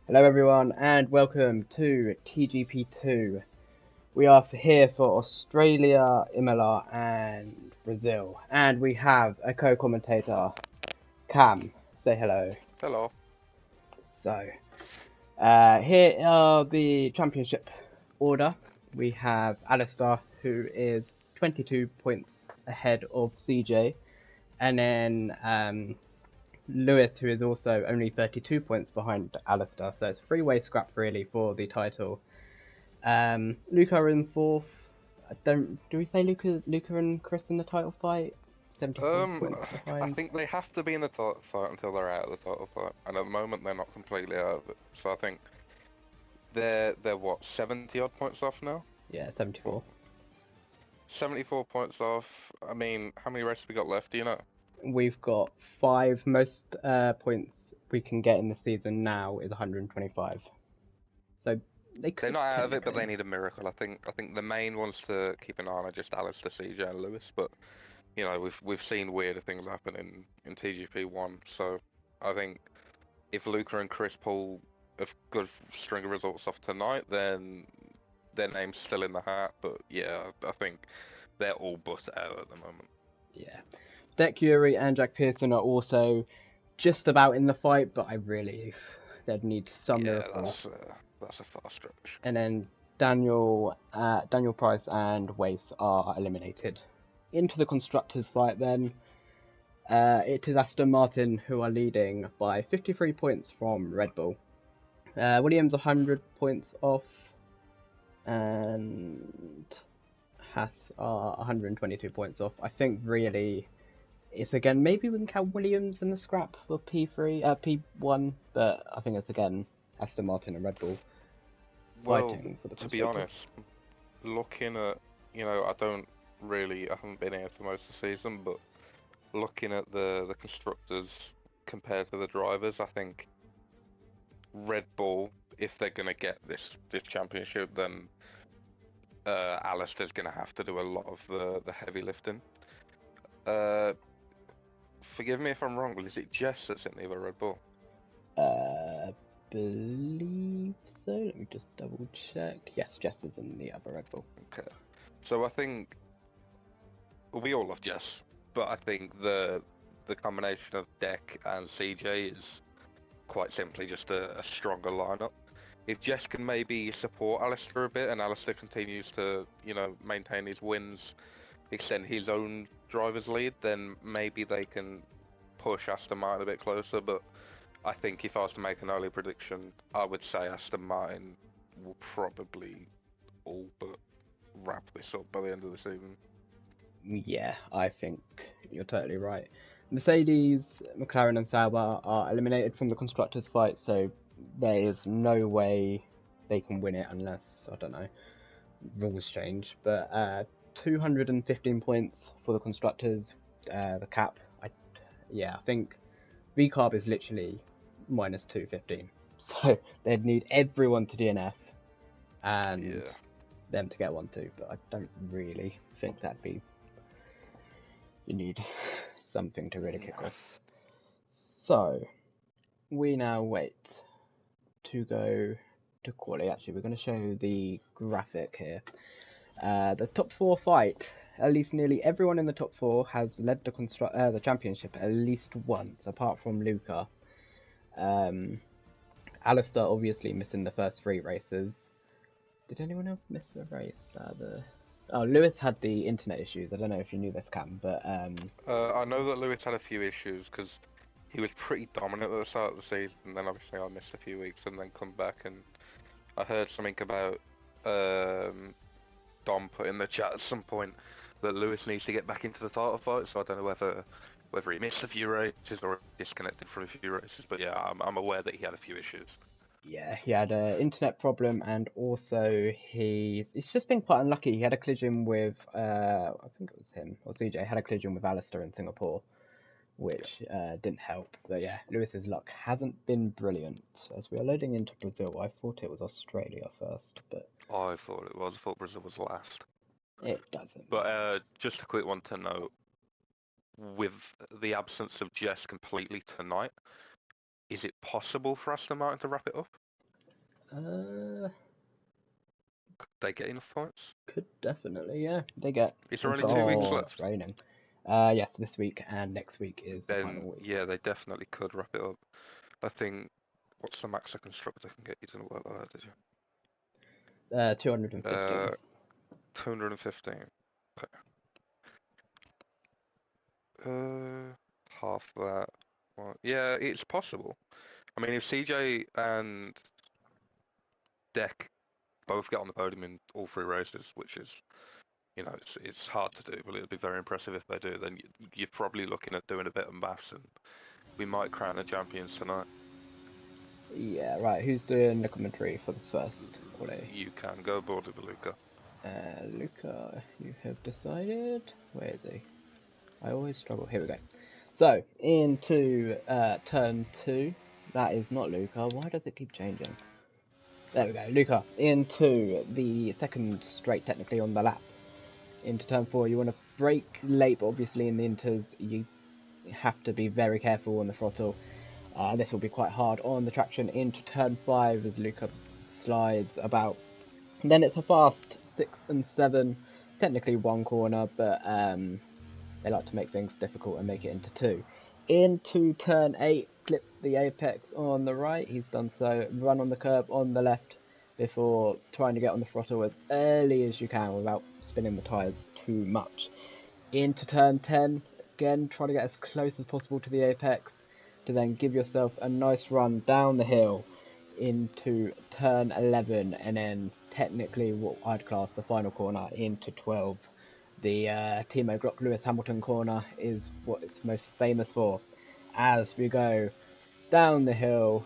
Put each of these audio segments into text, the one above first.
Hello everyone and welcome to TGP2. We are here for Australia, Imola and Brazil, and we have a co-commentator, Cam. Say hello. Hello. So, here are the championship order. We have Alistair, who is 22 points ahead of CJ, and then Lewis, who is also only 32 points behind Alistair. So it's a three-way scrap really for the title. Luca in fourth. I don't. Do we say Luca and Chris in the title fight? 74 Um, points I behind. think they have to be in the title fight until they're out of the title fight, and at the moment they're not completely out of it. So I think they're what 70 odd points off now. Yeah, What, 74. 74 points off. I mean, how many races we got left? Do you know? We've got five. Most points we can get in the season now is 125. So they They're could not out of it, but they technically. need a miracle. I think the main ones to keep an eye on are just Alistair, CJ, and Lewis. But you know, we've seen weirder things happen in TGP1. So I think if Luca and Chris pull a good string of results off tonight, then their name's still in the hat. But yeah, I think they're all but out at the moment. Yeah. Deck Yuri and Jack Pearson are also just about in the fight, but I really they'd need some Yeah, miracle. that's a far stretch. And then Daniel Price and Wace are eliminated. Into the constructors fight then. It is Aston Martin who are leading by 53 points from Red Bull. Williams 100 points off, and Haas are 122 points off. I think really it's again maybe we can count Williams in the scrap for P1, but I think it's again Aston Martin and Red Bull Well, fighting for the to be constructors. honest, looking at I haven't been here for most of the season, but looking at the constructors compared to the drivers, I think Red Bull, if they're gonna get this championship, then Alistair's gonna have to do a lot of the heavy lifting. Uh, Forgive me if I'm wrong, but is it Jess that's in the other Red Bull? Uh, believe so. Let me just double check. Yes, Jess is in the other Red Bull. Okay. So I think we all love Jess, but I think the combination of Deck and CJ is quite simply just a stronger lineup. If Jess can maybe support Alistair a bit and Alistair continues to, maintain his wins, extend his own driver's lead, then maybe they can push Aston Martin a bit closer. But I think if I was to make an early prediction, I would say Aston Martin will probably all but wrap this up by the end of the season. Yeah, I think you're totally right. Mercedes, McLaren, and Sauber are eliminated from the constructors' fight, so there is no way they can win it unless I don't know rules change. But 215 points for the constructors, the cap. I think VCARB is literally minus 215, so they'd need everyone to DNF and Yeah. them to get one too. But I don't really think that'd be. You need something to really kick Yeah. off. So we now wait to go to quali. Actually, we're going to show the graphic here. The top four fight. At least nearly everyone in the top four has led the championship at least once, apart from Luca. Um, Alistair obviously missing the first three races. Did anyone else miss a race? Oh, Lewis had the internet issues. I don't know if you knew this, Cam, but I know that Lewis had a few issues because he was pretty dominant at the start of the season, and then obviously I missed a few weeks and then come back, and I heard something about Dom put in the chat at some point that Lewis needs to get back into the title fight. So I don't know whether he missed a few races or disconnected from a few races, but yeah, I'm aware that he had a few issues. yeah, he had an internet problem, and also he's just been quite unlucky. He had a collision with I think it was him or CJ had a collision with Alistair in Singapore, Yeah, which didn't help. But yeah, Lewis's luck hasn't been brilliant. As we are loading into Brazil, I thought it was Australia first, but I thought it was. I thought Brazil was last. it doesn't But matter. just a quick one to note: with the absence of Jess completely tonight, is it possible for Aston Martin to wrap it up? They get enough points. Could definitely, yeah. They get. Is there only 2 weeks Oh, it's left? raining. Yes, this week and next week is the Then final week. yeah, they definitely could wrap it up. I think. What's the max a constructor can get? You didn't work that out, did you? 215. 215. Okay. Half that. Well, yeah, it's possible. I mean, if CJ and Deck both get on the podium in all 3 races, which is, it's hard to do, but it'd be very impressive if they do. Then you're probably looking at doing a bit of maths, and we might crown the champions tonight. Yeah, right. Who's doing the commentary for this first quality? You can go aboard with Luca. Luca, you have decided. Where is he? I always struggle. Here we go. So, into turn 2. That is not Luca. Why does it keep changing? There we go. Luca, into the second straight, technically, on the lap. Into turn 4, you want to brake late, but obviously in the inters, you have to be very careful on the throttle. This will be quite hard on the traction into turn 5 as Luca slides about. And then it's a fast 6 and 7, technically one corner, but they like to make things difficult and make it into 2. Into turn 8, clip the apex on the right. He's done so. Run on the curb on the left before trying to get on the throttle as early as you can without spinning the tyres too much. Into turn 10, again, try to get as close as possible to the apex to then give yourself a nice run down the hill into turn 11, and then technically what I'd class the final corner into 12. The Timo Glock Lewis Hamilton corner is what it's most famous for, as we go down the hill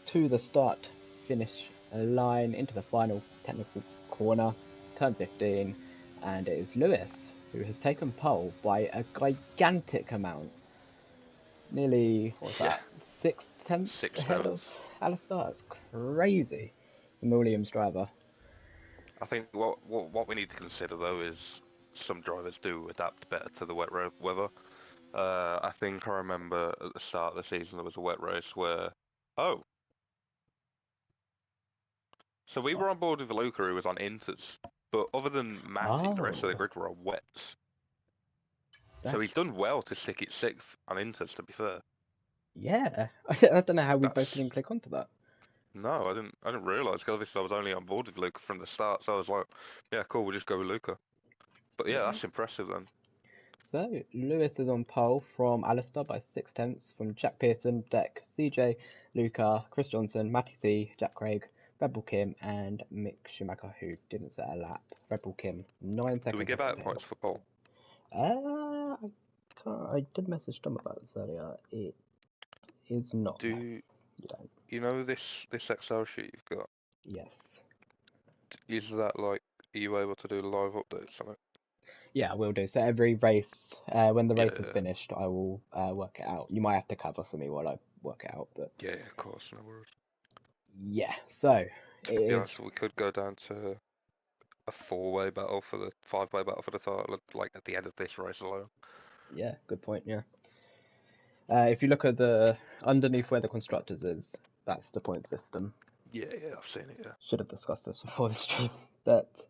to the start finish line into the final technical corner, turn 15, and it is Lewis who has taken pole by a gigantic amount. Nearly, what's Yeah, that, 6 tenths 6 tenths. ahead of Alistair? That's crazy from the Williams driver. I think what we need to consider though is some drivers do adapt better to the wet road weather. I think I remember at the start of the season there was a wet race where, oh, so we were on board with Luca who was on inters, but other than Matty, the rest of the Oh, grid were on wets. So that, he's done well to stick it sixth on inters. To be fair, yeah. I don't know how we both that's didn't click onto that. no, I didn't realise because obviously I was only on board with Luca from the start. So I was like, yeah, cool, we'll just go with Luca. But yeah, Yeah. that's impressive then. So, Lewis is on pole from Alistair by 6 tenths, from Jack Pearson, Deck, CJ, Luca, Chris Johnson, Matty C, Jack Craig, Red Bull Kim, and Mick Schumacher, who didn't set a lap. Red Bull Kim, 9 Do we seconds give off the out points pace. for pole? I can't, I did message Tom about this earlier. It is not, no, Do you don't. you know this Excel sheet you've got? Yes. Is that like, are you able to do live updates on it? Yeah, I will do. So every race, when the Yeah, race is finished, I will work it out. You might have to cover for me while I work it out, but yeah, of course, no worries. yeah. So it To be is. honest, we could go down to a four-way battle for the five-way battle for the title, like at the end of this race alone. Yeah, good point. Yeah. If you look at the underneath where the constructors is, that's the point system. Yeah, yeah, I've seen it. Yeah. Should have discussed this before the stream, but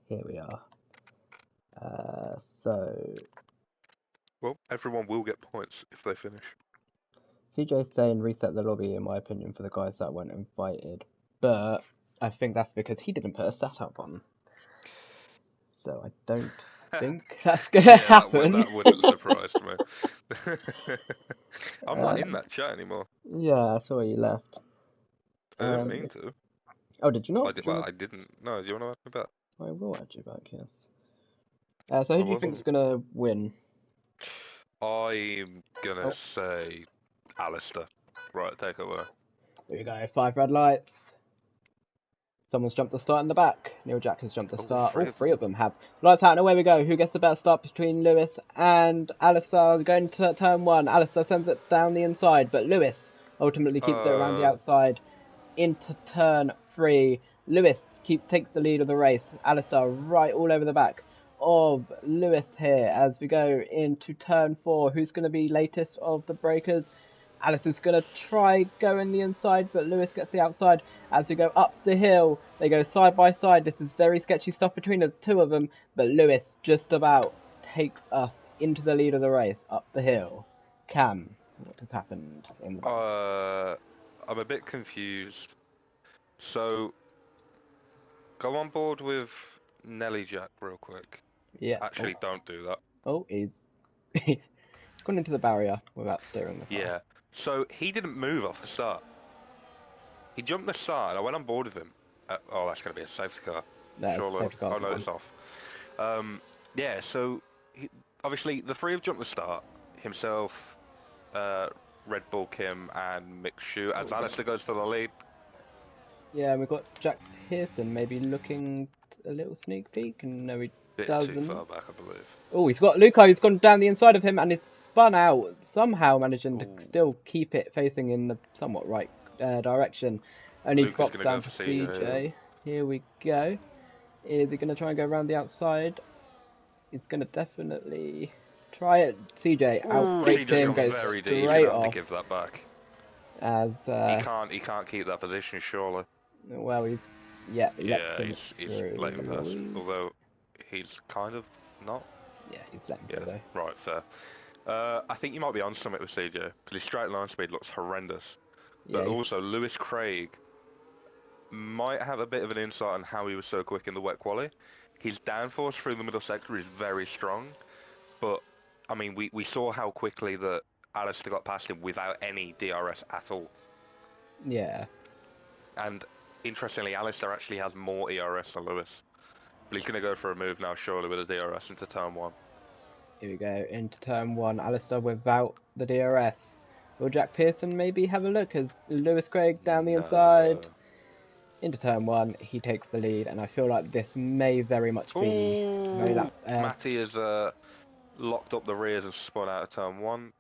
here we are. So Well, everyone will get points if they finish. CJ's saying reset the lobby, in my opinion, for the guys that weren't invited, but I think that's because he didn't put a setup on. So I don't think that's gonna Yeah, happen. that wouldn't surprise me. I'm not in Um, that chat anymore. yeah, I saw you left. I didn't mean to. Oh, did you not? I did. Do you Well, wanna... I didn't. No, do you want to ask me back? I will add you back, yes. So I who do you will. think's gonna win? I'm gonna Oh, say Alistair. Right, take away. there we go. 5 red lights. Someone's jumped the start in the back. Neil Jack has jumped the All start. All three of three them. of them have. Lights out and away we go. Who gets the better start between Lewis and Alistair? Going to turn 1. Alistair sends it down the inside, but Lewis ultimately keeps it around the Uh, outside into turn 3. Lewis takes the lead of the race. Alistair right all over the back of Lewis here as we go into turn 4. Who's going to be latest of the breakers? Alice is going to try going the inside, but Lewis gets the outside. As we go up the hill, they go side by side. This is very sketchy stuff between the two of them, but Lewis just about takes us into the lead of the race up the hill. Cam, what has happened in the back? I'm a bit confused. So, go on board with Nelly Jack real quick. Yeah. Actually, don't do that. Oh, he's gone into the barrier without steering the car. Yeah. So, he didn't move off the start. He jumped the start, and I went on board with him. Oh, that's going to be a safety car. There's Sure, Lord. safety cars Oh, no, on. it's off. Yeah, so, obviously, the three have jumped the start. Himself, Red Bull Kim, and Mick Shu, as Alistair goes for the lead. Yeah, we've got Jack Pearson maybe looking a little sneak peek. No, he Bit doesn't. too far back, I believe. Oh, he's got Luca who's gone down the inside of him and is spun out, somehow managing to Ooh. still keep it facing in the somewhat right direction. Only Luca's drops gonna down go to for CJ. CJ. Here we go. Is he going to try and go around the outside? He's going to definitely try it. CJ Ooh, outbrakes CJ's him, gone goes very deep. He's straight gonna have to off. give that back. As He can't keep that position, surely. well, he lets Yeah, him he's through. letting pass. Although he's kind of not. Yeah, he's letting Yeah, through though. right, fair. I think you might be on something with CJ because his straight line speed looks horrendous. Yeah, But also, Lewis Craig might have a bit of an insight on how he was so quick in the wet quali. His downforce through the middle sector is very strong, but I mean, we saw how quickly that Alistair got past him without any DRS at all. yeah. And interestingly, Alistair actually has more ERS than Lewis. But he's going to go for a move now, surely, with a DRS into turn 1. Here we go, into turn 1. Alistair without the DRS. Will Jack Pearson maybe have a look as Lewis Craig down the inside? No. Into turn 1, he takes the lead, and I feel like this may very much be... Ooh! Matty has locked up the rears and spun out of turn 1.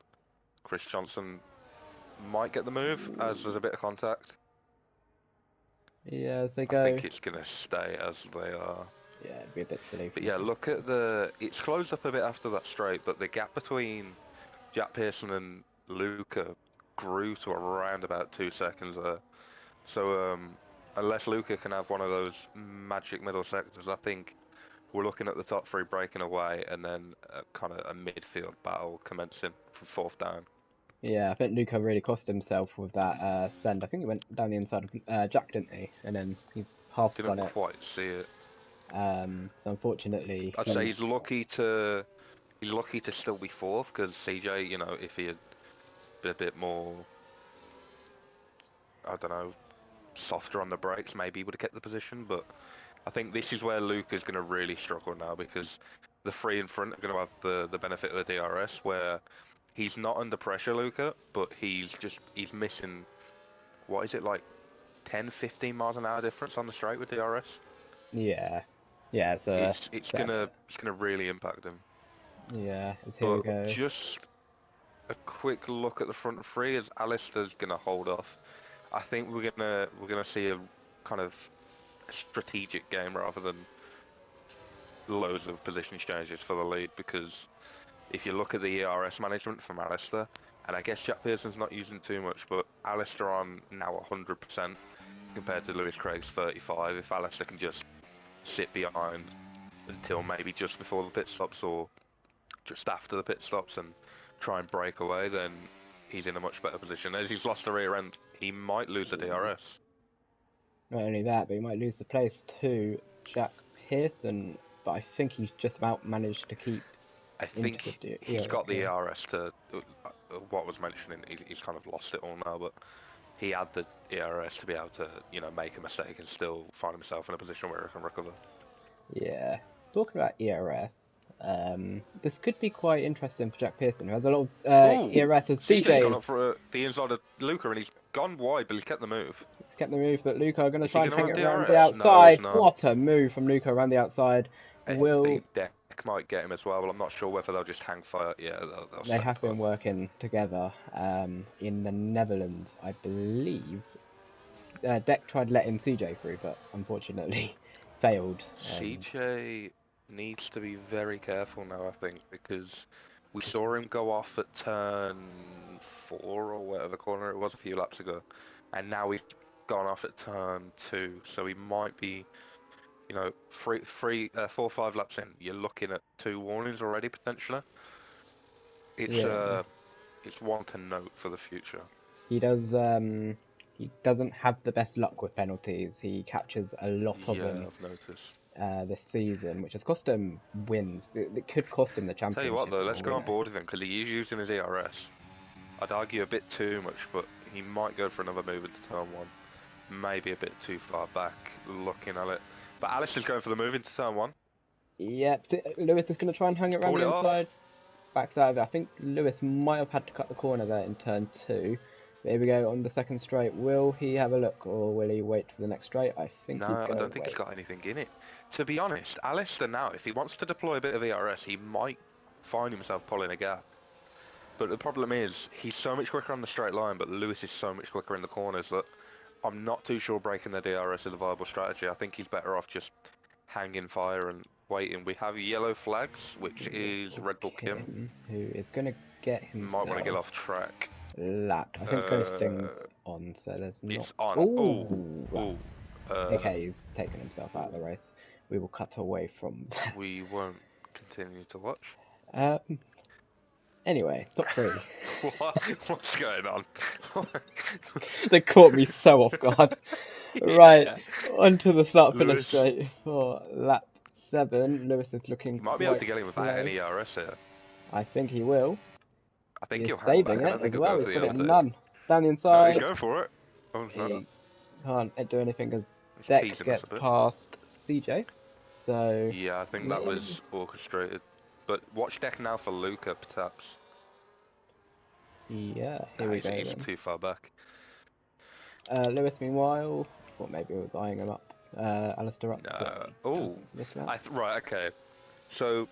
Chris Johnson might get the move, as there's a bit of contact. Yeah, as they I go. think it's going to stay as they are. Yeah, it'd be a bit silly. But yeah, look at it's closed up a bit after that straight, but the gap between Jack Pearson and Luca grew to around about 2 seconds there. So unless Luca can have one of those magic middle sectors, I think we're looking at the top three breaking away and then kind of a midfield battle commencing from fourth down. Yeah, I think Luca really cost himself with that send. I think he went down the inside of Jack, didn't he? And then he's half spun Didn't it. quite see it. So unfortunately, I'd say he's lucky to still be fourth because CJ, you know, if he had been a bit more, I don't know, softer on the brakes, maybe he would have kept the position. But I think this is where Luca's going to really struggle now because the three in front are going to have the benefit of the DRS, where he's not under pressure, Luca, but he's missing, what is it, like 10, 15 miles an hour difference on the straight with DRS? Yeah. Yeah, It's gonna really impact him. Yeah, here we But go. just a quick look at the front three as Alistair's gonna hold off. I think we're gonna see a kind of strategic game rather than loads of position changes for the lead, because if you look at the ERS management from Alistair, and I guess Jack Pearson's not using too much, but Alistair on now 100% compared to Lewis Craig's 35. If Alistair can just sit behind until maybe just before the pit stops or just after the pit stops and try and break away, then he's in a much better position. As he's lost the rear end, he might lose the DRS. Not only that, but he might lose the place to Jack Pearson. But I think he's just about managed to keep. I think he's got the ERS to what was mentioning. He's kind of lost it all now, but he had the ERS to be able to, you know, make a mistake and still find himself in a position where he can recover. Yeah. Talking about ERS, this could be quite interesting for Jack Pearson, who has a lot of ERS as CJ. CJ's gone up for the inside of Luca, and he's gone wide, but he's kept the move. He's kept the move, but Luca are going to try and hang it around DRS? the outside. No, What a move from Luca around the outside. I think Deck might get him as well, but I'm not sure whether they'll just hang fire. Yeah, they'll they have been working together in the Netherlands, I believe. Deck tried letting CJ through, but unfortunately failed. CJ needs to be very careful now, I think, because We saw him go off at turn 4 or whatever corner it was a few laps ago, and now he's gone off at turn 2. So he might be, you know, 4 or 5 laps in. You're looking at 2 warnings already potentially. It's Yeah. it's one to note for the future. He does. He doesn't have the best luck with penalties. He captures a lot of Yeah, them I've noticed. this season, which has cost him wins. It could cost him the Tell you what championship though, or let's go win on it. board with him because he's using his ERS. I'd argue a bit too much, but he might go for another move into turn 1. Maybe a bit too far back looking at it. But Alice is going for the move into turn 1. Yep, Lewis is going to try and hang He's it around pulled the it off. inside. Backs out of it. I think Lewis might have had to cut the corner there in turn 2. But here we go on the second straight. Will he have a look or will he wait for the next straight? I think he's No, I going don't to think he's wait. got anything in it. To be honest, Alistair now, if he wants to deploy a bit of ERS, he might find himself pulling a gap. But the problem is, he's so much quicker on the straight line, but Lewis is so much quicker in the corners that I'm not too sure breaking the DRS is a viable strategy. I think he's better off just hanging fire and waiting. We have yellow flags, which is Red Bull Kim. Who is going to get Might want to get himself off track. lapped. I think ghosting's on, so there's not. It's on. Oh, Oh, that's okay. He's taken himself out of the race. We will cut away from that. we won't continue to watch. Anyway, top 3. What's going on? They caught me so off guard. Right, Yeah. onto the start finish Lewis, straight for lap 7. Lewis is looking you might be able quite to get him without close. any ERS here. I think he will. I He think is he'll hang back. saving I don't it think as he'll well. go He's for the got it on overtake. none. Down the No, he's inside. going for it. Oh no. He can't do anything as He's Deck teasing us gets a bit. past CJ. So Yeah, I think that was orchestrated. But watch Deck now for Luca, perhaps. yeah, here we go He's then. too far back. Lewis, meanwhile, or maybe it was eyeing him up. Alistair up, but No. he Oh, doesn't for this lap. right. Okay. So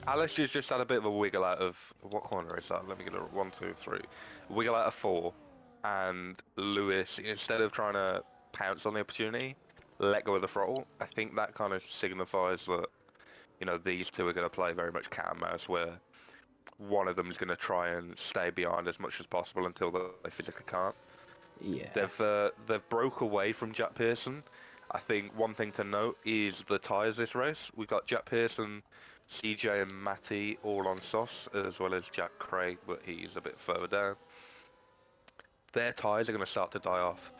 Alice has just had a bit of a wiggle out of what corner is that? Let me get it. 1, 2, 3. Wiggle out of 4, and Lewis, instead of trying to pounce on the opportunity, let go of the throttle. I think that kind of signifies that, you know, these two are going to play very much cat and mouse, where one of them is going to try and stay behind as much as possible until they physically can't. Yeah. They've broke away from Jack Pearson. I think one thing to note is the tyres this race. We've got Jack Pearson, CJ and Matty all on sauce, as well as Jack Craig, but he's a bit further down. Their tyres are going to start to die off.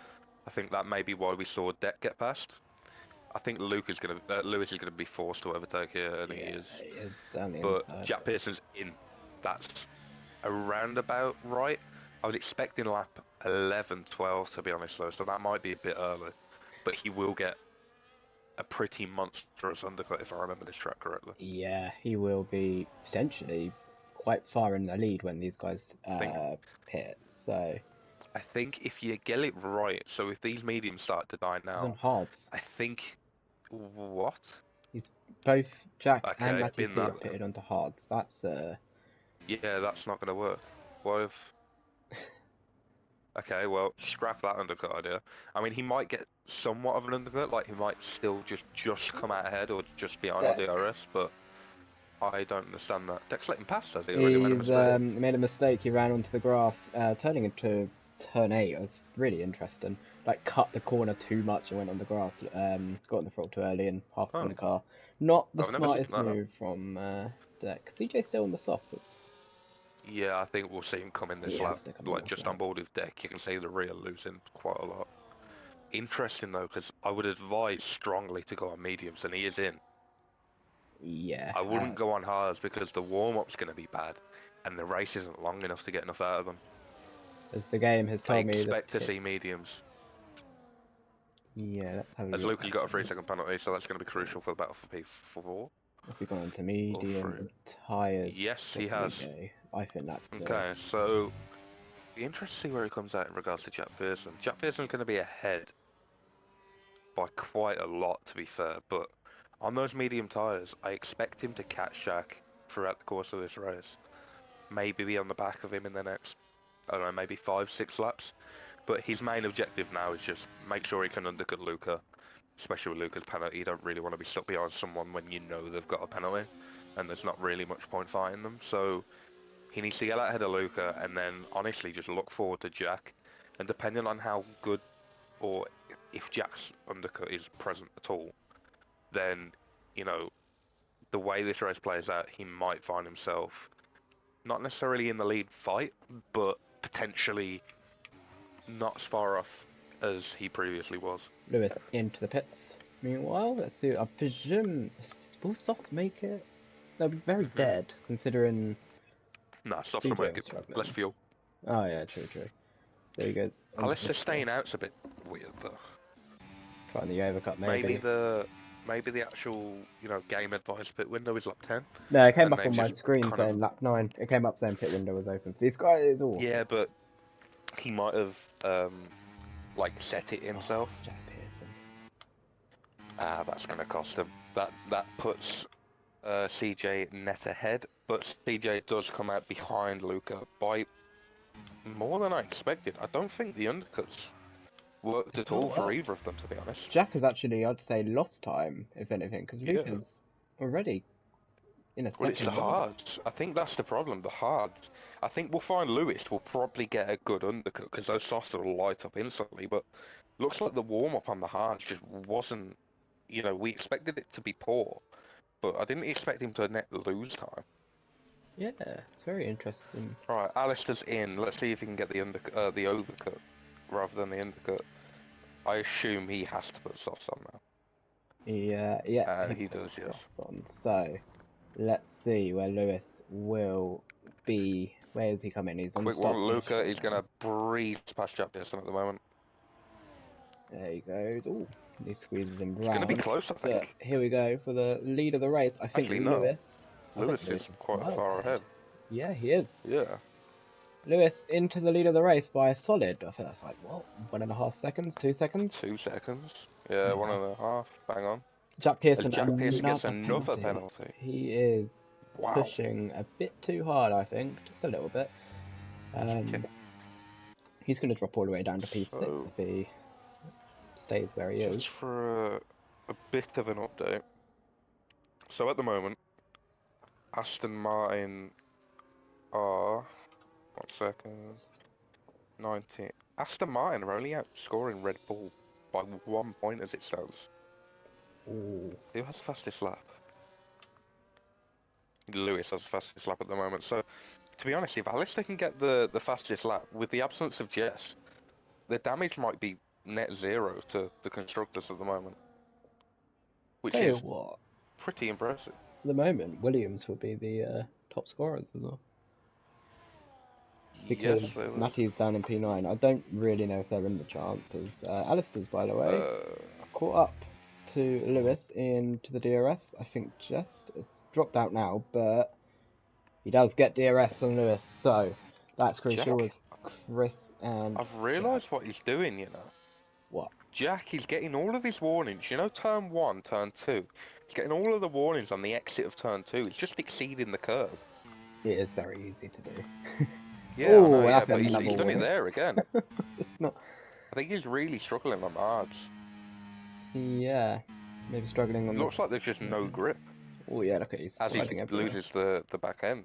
I think that may be why we saw Deck get past. I think Lewis is going to be forced to overtake here, and Yeah, he is. he is down the But inside. Jack Pearson's in. That's around about right. I was expecting lap 11, 12 to be honest though, so that might be a bit early. But he will get a pretty monstrous undercut if I remember this track correctly. Yeah, he will be potentially quite far in the lead when these guys think pit. So I think if you get it right, so if these mediums start to die he's on now, hards. I think what? He's both Jack and Okay, Matty bin C that. are pitted onto hards. That's Yeah, that's not gonna work. Why have Okay, well, scrap that undercut idea. I mean, he might get somewhat of an undercut, like he might still just come out ahead or just be on yeah. DRS, but I don't understand that. Dex let him pass, has he already made a He's mistake? made a mistake. He ran onto the grass, turning into turn 8. It was really interesting. Like cut the corner too much and went on the grass. Got on the throttle too early and passed him in Oh, the car. Not the I've never seen smartest that. move from Deck. CJ still on the softs. It's, Yeah, I think we'll see him come in this he lap, has to come in like this just on lap. board with Deck. You can see the rear losing quite a lot. Interesting though, because I would advise strongly to go on mediums, and he is in. Yeah. I wouldn't go on hards because the warm-up's going to be bad, and the race isn't long enough to get enough out of them. As the game has I told me, the expect to pit. see mediums. Yeah, let's have a As look. Luca's got a 3-second penalty, so that's going to be crucial for the battle for P4 Has he gone on to or 3. medium tyres? Yes, For he has. CJ? I think that's the... Okay, so be interested to see where he comes out in regards to Jack Pearson. Jack Pearson's going to be ahead by quite a lot, to be fair, but on those medium tyres, I expect him to catch Jack throughout the course of this race. Maybe be on the back of him in the next, I don't know, maybe 5-6 laps. But his main objective now is just make sure he can undercut Luca, especially with Luca's penalty. You don't really want to be stuck behind someone when you know they've got a penalty, and there's not really much point fighting them. So he needs to get out ahead of Luca, and then honestly just look forward to Jack. And depending on how good, or if Jack's undercut is present at all, then, you know, the way this race plays out, he might find himself not necessarily in the lead fight, but potentially not as far off as he previously was. Lewis into the pits. Meanwhile, let's see. I presume will Softs make it? They'll be very dead considering. Nah, stop CJ somewhere. was struggling. Less fuel. Oh yeah, true. There he goes. Alistair staying out's a bit weird though. Trying the overcut maybe. Maybe the actual, you know, game advice pit window is lap 10. No, it came up on my screen saying lap 9. It came up saying pit window was open. These guys all. Yeah, but he might have like set it himself. Oh, Jack Pearson. Ah, that's gonna cost him. That puts CJ net ahead, but CJ does come out behind Luca by more than I expected. I don't think the undercuts worked at all for either of them, to be honest. Jack has actually, I'd say, lost time, if anything, because Luca's already in a second. Well, it's the hards. I think that's the problem, the hards. I think we'll find Lewis will probably get a good undercut, because those softs will light up instantly, but looks like the warm-up on the hards just wasn't, you know, we expected it to be poor, but I didn't expect him to net lose time. Yeah, it's very interesting. Right, Alistair's in. Let's see if he can get the overcut rather than the undercut. I assume he has to put softs on now. Yeah, he does, yes. Softs on. So, let's see where Lewis will be. Where is he coming? He's on Quick the start. one, Luca is going to breeze past Jack Pearson at the moment. There he goes. Oh, he squeezes him round. It's going to be close, I think. But here we go for the lead of the race. I think Lewis is quite far ahead. Yeah, he is. Yeah. Lewis into the lead of the race by a solid. I think that's like, what, 1.5 seconds, 2 seconds? 2 seconds. Yeah, 1.5. Bang on. Jack Pearson, gets another penalty. He is pushing a bit too hard, I think. Just a little bit. He's going to drop all the way down to P6 if he stays where he is. Just for a bit of an update. So at the moment, Aston Martin are... 1 second. 19. Aston Martin are only outscoring Red Bull by 1 point as it stands. Ooh. Who has the fastest lap? Lewis has the fastest lap at the moment. So, to be honest, if Alistair can get the fastest lap, with the absence of Jess, the damage might be net 0 to the constructors at the moment. Which is pretty impressive. At the moment, Williams will be the top scorers as well. Because Matty's down in P9. I don't really know if they're in the chances. Alistair's, by the way, caught up to Lewis into the DRS. I think it's dropped out now, but he does get DRS on Lewis, so that's crucial. As Chris and I've realised what he's doing, you know. What? Jack is getting all of his warnings. You know, turn 1, turn 2. He's getting all of the warnings on the exit of turn 2. He's just exceeding the curve. It is very easy to do. Yeah, oh, but he's done it there again. It's not. I think he's really struggling on the hards. Yeah, maybe struggling on. Looks like there's just no grip. Oh yeah, look at he's as he loses the back end.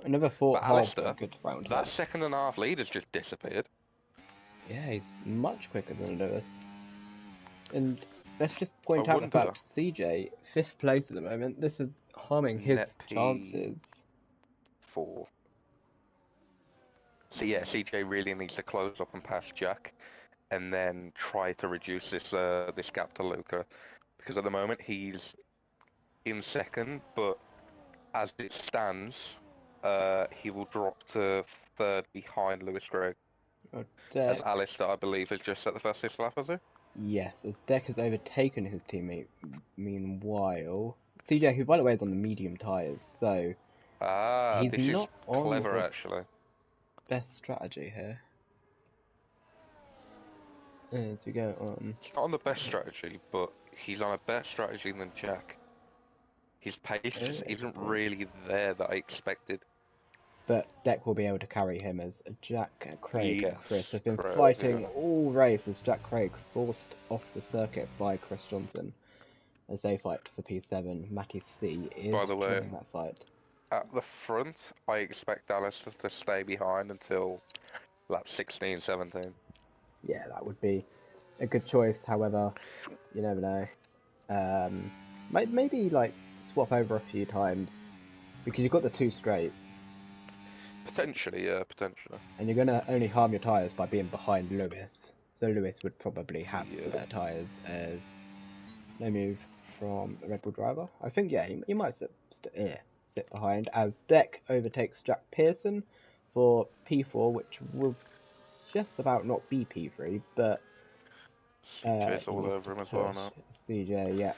I never thought Alistair, good round. That 2.5 lead has just disappeared. Yeah, he's much quicker than Lewis. And let's just point out the fact CJ 5th place at the moment. This is harming his chances. 4. So yeah, CJ really needs to close up and pass Jack, and then try to reduce this this gap to Luca, because at the moment he's in 2nd, but as it stands, he will drop to 3rd behind Lewis Gregg. As Alistair, I believe, has just set the fastest lap, has he? Yes, as Deck has overtaken his teammate. Meanwhile, CJ, who by the way is on the medium tyres, so he's this not is clever actually. Best strategy here. As we go on. He's not on the best strategy, but he's on a better strategy than Jack. His pace just isn't really there that I expected. But Deck will be able to carry him as Jack, Craig and Chris have been fighting all race as Jack Craig forced off the circuit by Chris Johnson as they fight for P7. Matty C is joining that fight. at the front, I expect Alistair to stay behind until lap 16, 17. Yeah, that would be a good choice. However, you never know. Maybe like swap over a few times because you've got the two straights, Potentially, yeah, potentially. and you're gonna only harm your tyres by being behind Lewis. So Lewis would probably have the Yeah. better tyres. As no move from the Red Bull driver. I think yeah, he might sit behind as Deck overtakes Jack Pearson for P4, which will just about not be P3, but CJ's he all needs to over him as well push now. CJ. Yeah,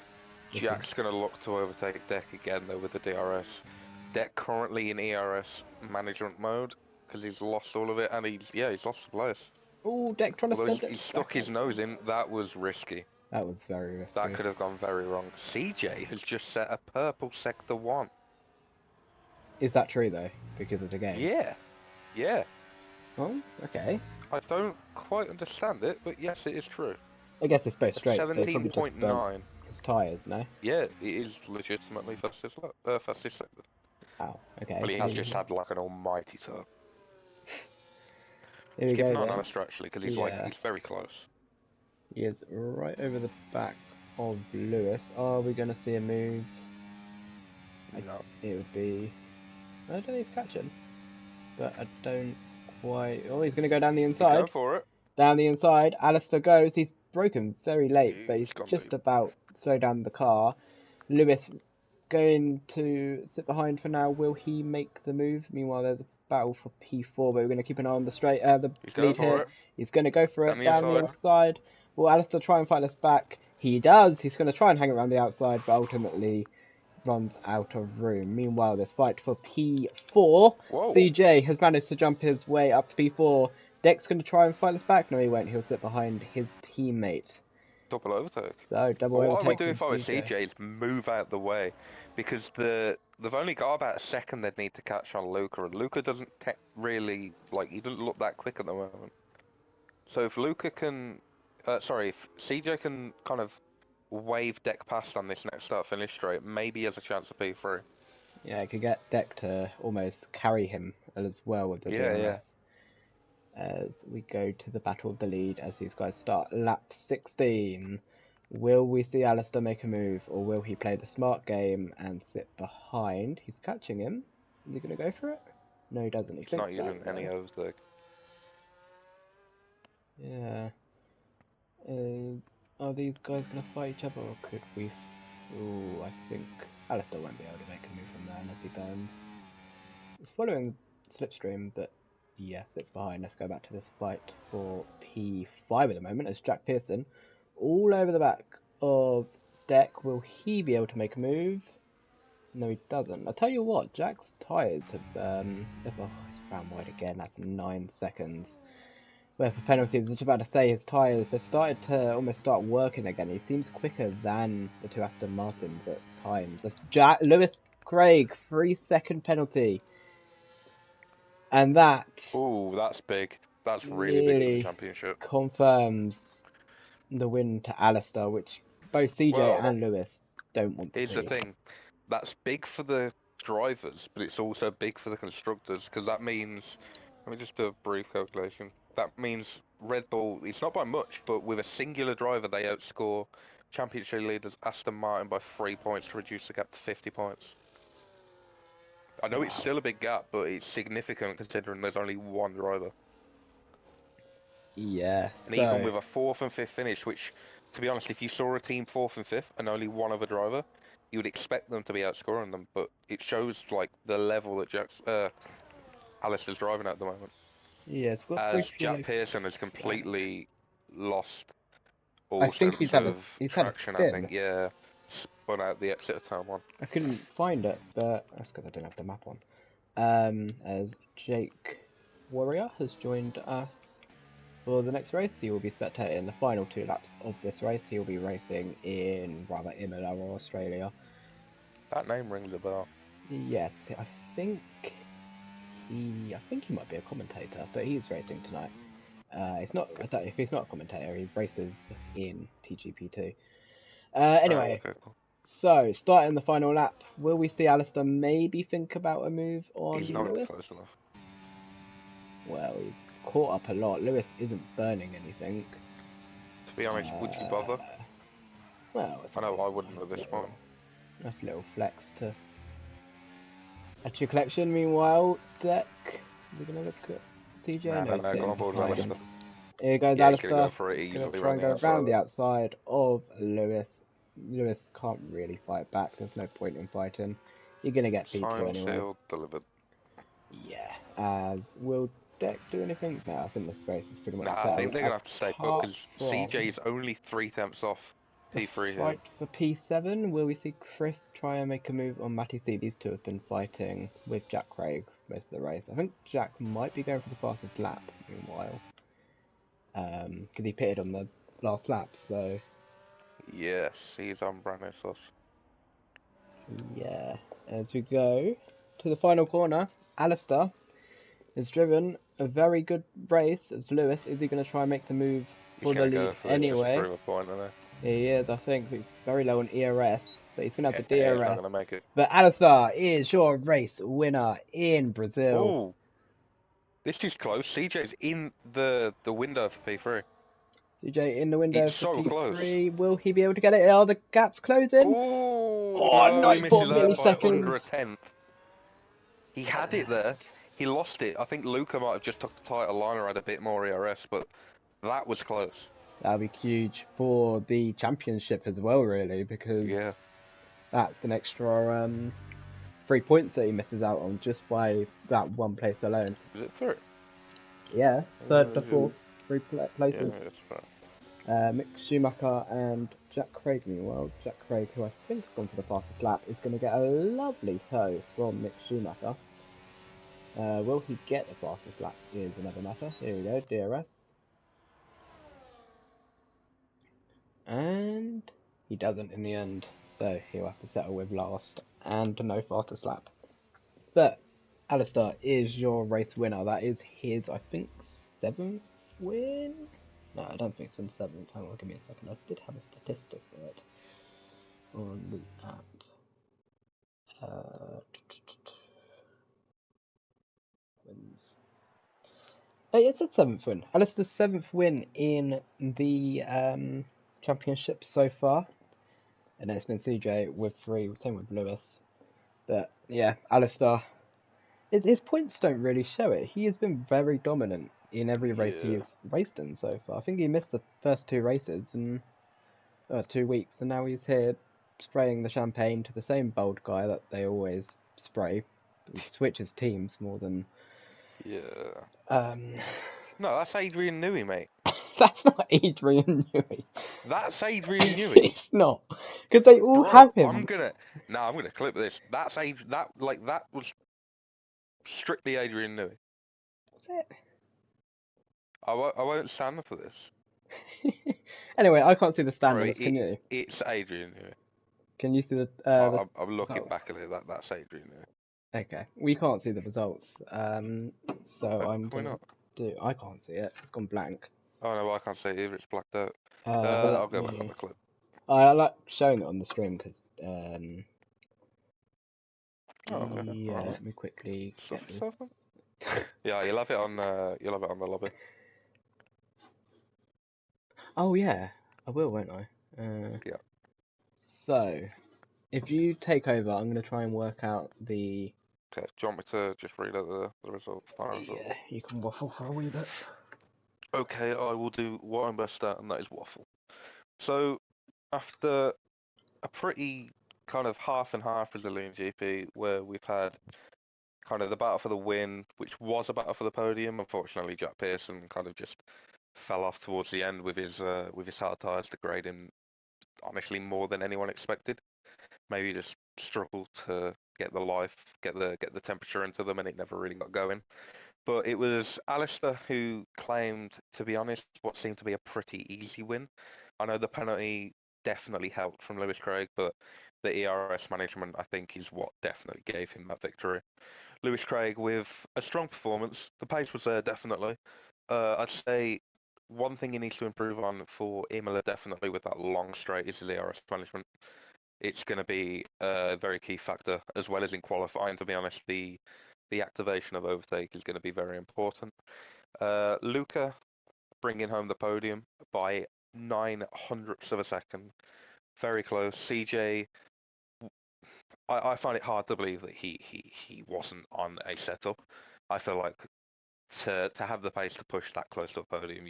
this is Jack's going to look to overtake Deck again, though, with the DRS. Deck currently in ERS management mode because he's lost all of it, and he's lost the place. oh Deck trying to Although send it he stuck back his out. nose in, that was risky. That was very That risky. could have gone very wrong. CJ has just set a purple sector 1. Is that true though? Because of the game. Yeah, yeah. Oh, okay. I don't quite understand it, but yes, it is true. I guess it's both At straight, so he probably just burnt 17.9, his tyres, no? yeah, it is legitimately fastest sector. Wow, okay. Well, he has Maybe just had he's... like an almighty turn. Here Let's we keep go an eye on then. Alistair actually, because Yeah, he's very close. he is right over the back of Lewis. Are we going to see a move? No. It would be... I don't think he's catching, but I don't quite... Oh, he's going to go down the He's going inside. for it. Down the inside, Alistair goes. He's broken very late, but He's he's gone just deep. about slow down the car. Lewis going to sit behind for now. Will he make the move? Meanwhile, there's a battle for P4, but we're going to keep an eye on the the He's going lead for here. it. He's going to go for Down it the down the inside. inside. Will Alistair try and fight us back? He does. He's going to try and hang around the outside, but ultimately runs out of room. Meanwhile, this fight for P4. Whoa. CJ has managed to jump his way up to P4. Deck's going to try and fight us back. No, he won't. He'll sit behind his teammate. Double overtake. So, double Well, what I would overtake do from if I was CJ. CJ is move out the way, because they've only got about a second they'd need to catch on Luca, and Luca doesn't really he doesn't look that quick at the moment. So if Luca can, if CJ can kind of wave Deck past on this next start finish straight, maybe he has a chance of P3. Yeah, I could get Deck to almost carry him as well with the Yeah, yeah. DRS. As we go to the battle of the lead as these guys start lap 16. Will we see Alistair make a move, or will he play the smart game and sit behind? He's catching him. Is he going to go for it? No, he doesn't. He He's not thinks back using any though. overtake. Yeah. Are these guys going to fight each other, or could we... Ooh, I think Alistair won't be able to make a move from there unless he burns. It's following Slipstream, but yes, it's behind. Let's go back to this fight for P5 at the moment as Jack Pearson all over the back of Deck. Will he be able to make a move? No, he doesn't. I tell you what, Jack's tyres have oh, he's ran wide again. That's 9 seconds. Where for penalties, I was just about to say his tyres, they've started to almost start working again. He seems quicker than the two Aston Martins at times. That's Lewis Craig, 3-second penalty. And that Oh, that's big. That's really big for the nearly championship. confirms the win to Alistair, which both CJ Well, and Lewis don't want to here's the see. thing. That's big for the drivers, but it's also big for the constructors, because that means, let me just do a brief calculation. That means Red Bull, it's not by much, but with a singular driver, they outscore championship leaders Aston Martin by 3 points to reduce the gap to 50 points. I know it's Wow. still a big gap, but it's significant considering there's only one driver. Yeah, And even so with a 4th and 5th finish, which, to be honest, if you saw a team 4th and 5th and only one other driver, you would expect them to be outscoring them. But it shows the level that Alistair's driving at the moment. yes, we've got As brief Jack yellow Pearson has flag. completely lost I all think sense of he's had a traction. I spin. think, yeah, spun out the exit of turn 1. I couldn't find it, but that's because I don't have the map on. As Jake Warrior has joined us for the next race. He will be spectating the final 2 laps of this race. He will be racing in rather Imola or Australia. That name rings a bell. Yes, I think he might be a commentator, but he's racing tonight. It's not. I don't know if he's not a commentator. He races in TGP2. Oh, Anyway, okay, cool. So, starting the final lap, will we see Alistair maybe think about a move on He's not Lewis? close enough. Well, he's caught up a lot. Lewis isn't burning anything. To be honest, would you bother? Well, it's I know I always wouldn't at this point. nice little flex to add to your collection. Meanwhile, Deck, we're going to look at TJ. No, he's go sitting on board with behind. Alistair. Here goes Yeah, he's Alistair. gonna go for it Gonna easily try and go outside. around the outside of Lewis. Lewis can't really fight back. There's no point in fighting. You're gonna get P2 Signed, anyway. sealed, delivered. Yeah. As will Deck do anything? No, I think this space is pretty much Nah, settled. I think they're gonna have to stay put because From CJ is only 3 temps off the P3 here. fight for P7, will we see Chris try and make a move on Matty C? These two have been fighting with Jack Craig most of the race. I think Jack might be going for the fastest lap meanwhile. Because he pitted on the last lap, so Yes, he's on brand new sauce. yeah. As we go to the final corner, Alistair has driven a very good race as Lewis. Is he going to try and make the move for the lead anyway? Just to prove a point, isn't He is, I think. He's very low on ERS, but he's going to have the Yeah, DRS. he's not gonna make it. But Alistair is your race winner in Brazil. Oh, this is close. CJ's in the window for P3. CJ in the window It's for so P3. close. Will he be able to get it? Are the gaps closing? Oh, Oh, no, he 94 misses out by under a milliseconds. tenth. He had it there. He lost it. I think Luca might have just took the title line or had a bit more ERS, but that was close. That'll be huge for the championship as well, really, because Yeah. that's an extra 3 points that he misses out on just by that one place alone. Is it third? Yeah, third to Yeah. fourth, places. Yeah, that's right. Mick Schumacher and Jack Craig, meanwhile. Jack Craig, who I think has gone for the fastest lap, is going to get a lovely tow from Mick Schumacher. Will he get the fastest lap is another matter. Here we go, DRS. And he doesn't in the end, so he'll have to settle with last and no fastest lap. But Alistair is your race winner. That is his, I think, 7th win? No, I don't think it's been 7th. Hang on, give me a second. I did have a statistic for it on the app. Wins. Oh, yeah, it said 7th win. Alistair's 7th win in the championship so far. And then it's been CJ with 3, same with Lewis. But yeah, Alistair, his points don't really show it. He has been very dominant in every race he's raced in so far. I think he missed the first 2 races in 2 weeks, and now he's here spraying the champagne to the same bold guy that they always spray. He switches teams more than. Yeah. No, that's Adrian Newey, mate. That's not Adrian Newey. That's Adrian Newey. It's not, because they all have him. I'm gonna clip this. That's that was strictly Adrian Newey. What's it? I won't stand for this. Anyway, I can't see the Bro, standings. Can you? It's Adrian Newey. Can you see the? I'm looking results? back at it. That's Adrian Newey. Okay, we can't see the results. So I'm Can we gonna not? do. I can't see it. It's gone blank. Oh no, I can't see it either. It's blacked out. But I'll go back on the clip. I like showing it on the stream because Okay. yeah, Right. let me quickly get this. Yeah, you'll have it on the lobby. Oh yeah, I will, won't I? Yeah. So, if you take over, I'm gonna try and work out the. Okay. Do you want me to just read out the results? Yeah, you can waffle for a wee bit. Okay, I will do what I'm best at, and that is waffle. So, after a pretty kind of half and half Brazilian GP, where we've had kind of the battle for the win, which was a battle for the podium. Unfortunately, Jack Pearson kind of just fell off towards the end with his hard tyres, degrading honestly more than anyone expected. Maybe just struggled to get the life, get the temperature into them, and it never really got going. But it was Alistair who claimed, to be honest, what seemed to be a pretty easy win. I know the penalty definitely helped from Lewis Craig, but the ERS management, I think, is what definitely gave him that victory. Lewis Craig with a strong performance. The pace was there, definitely. I'd say one thing he needs to improve on for Imola, definitely with that long straight, is his ERS management. it's going to be a very key factor, as well as in qualifying. To be honest, the activation of overtake is going to be very important. Luca bringing home the podium by 900ths of a second, very close. CJ, I find it hard to believe that he wasn't on a setup. I feel like to have the pace to push that close to the podium,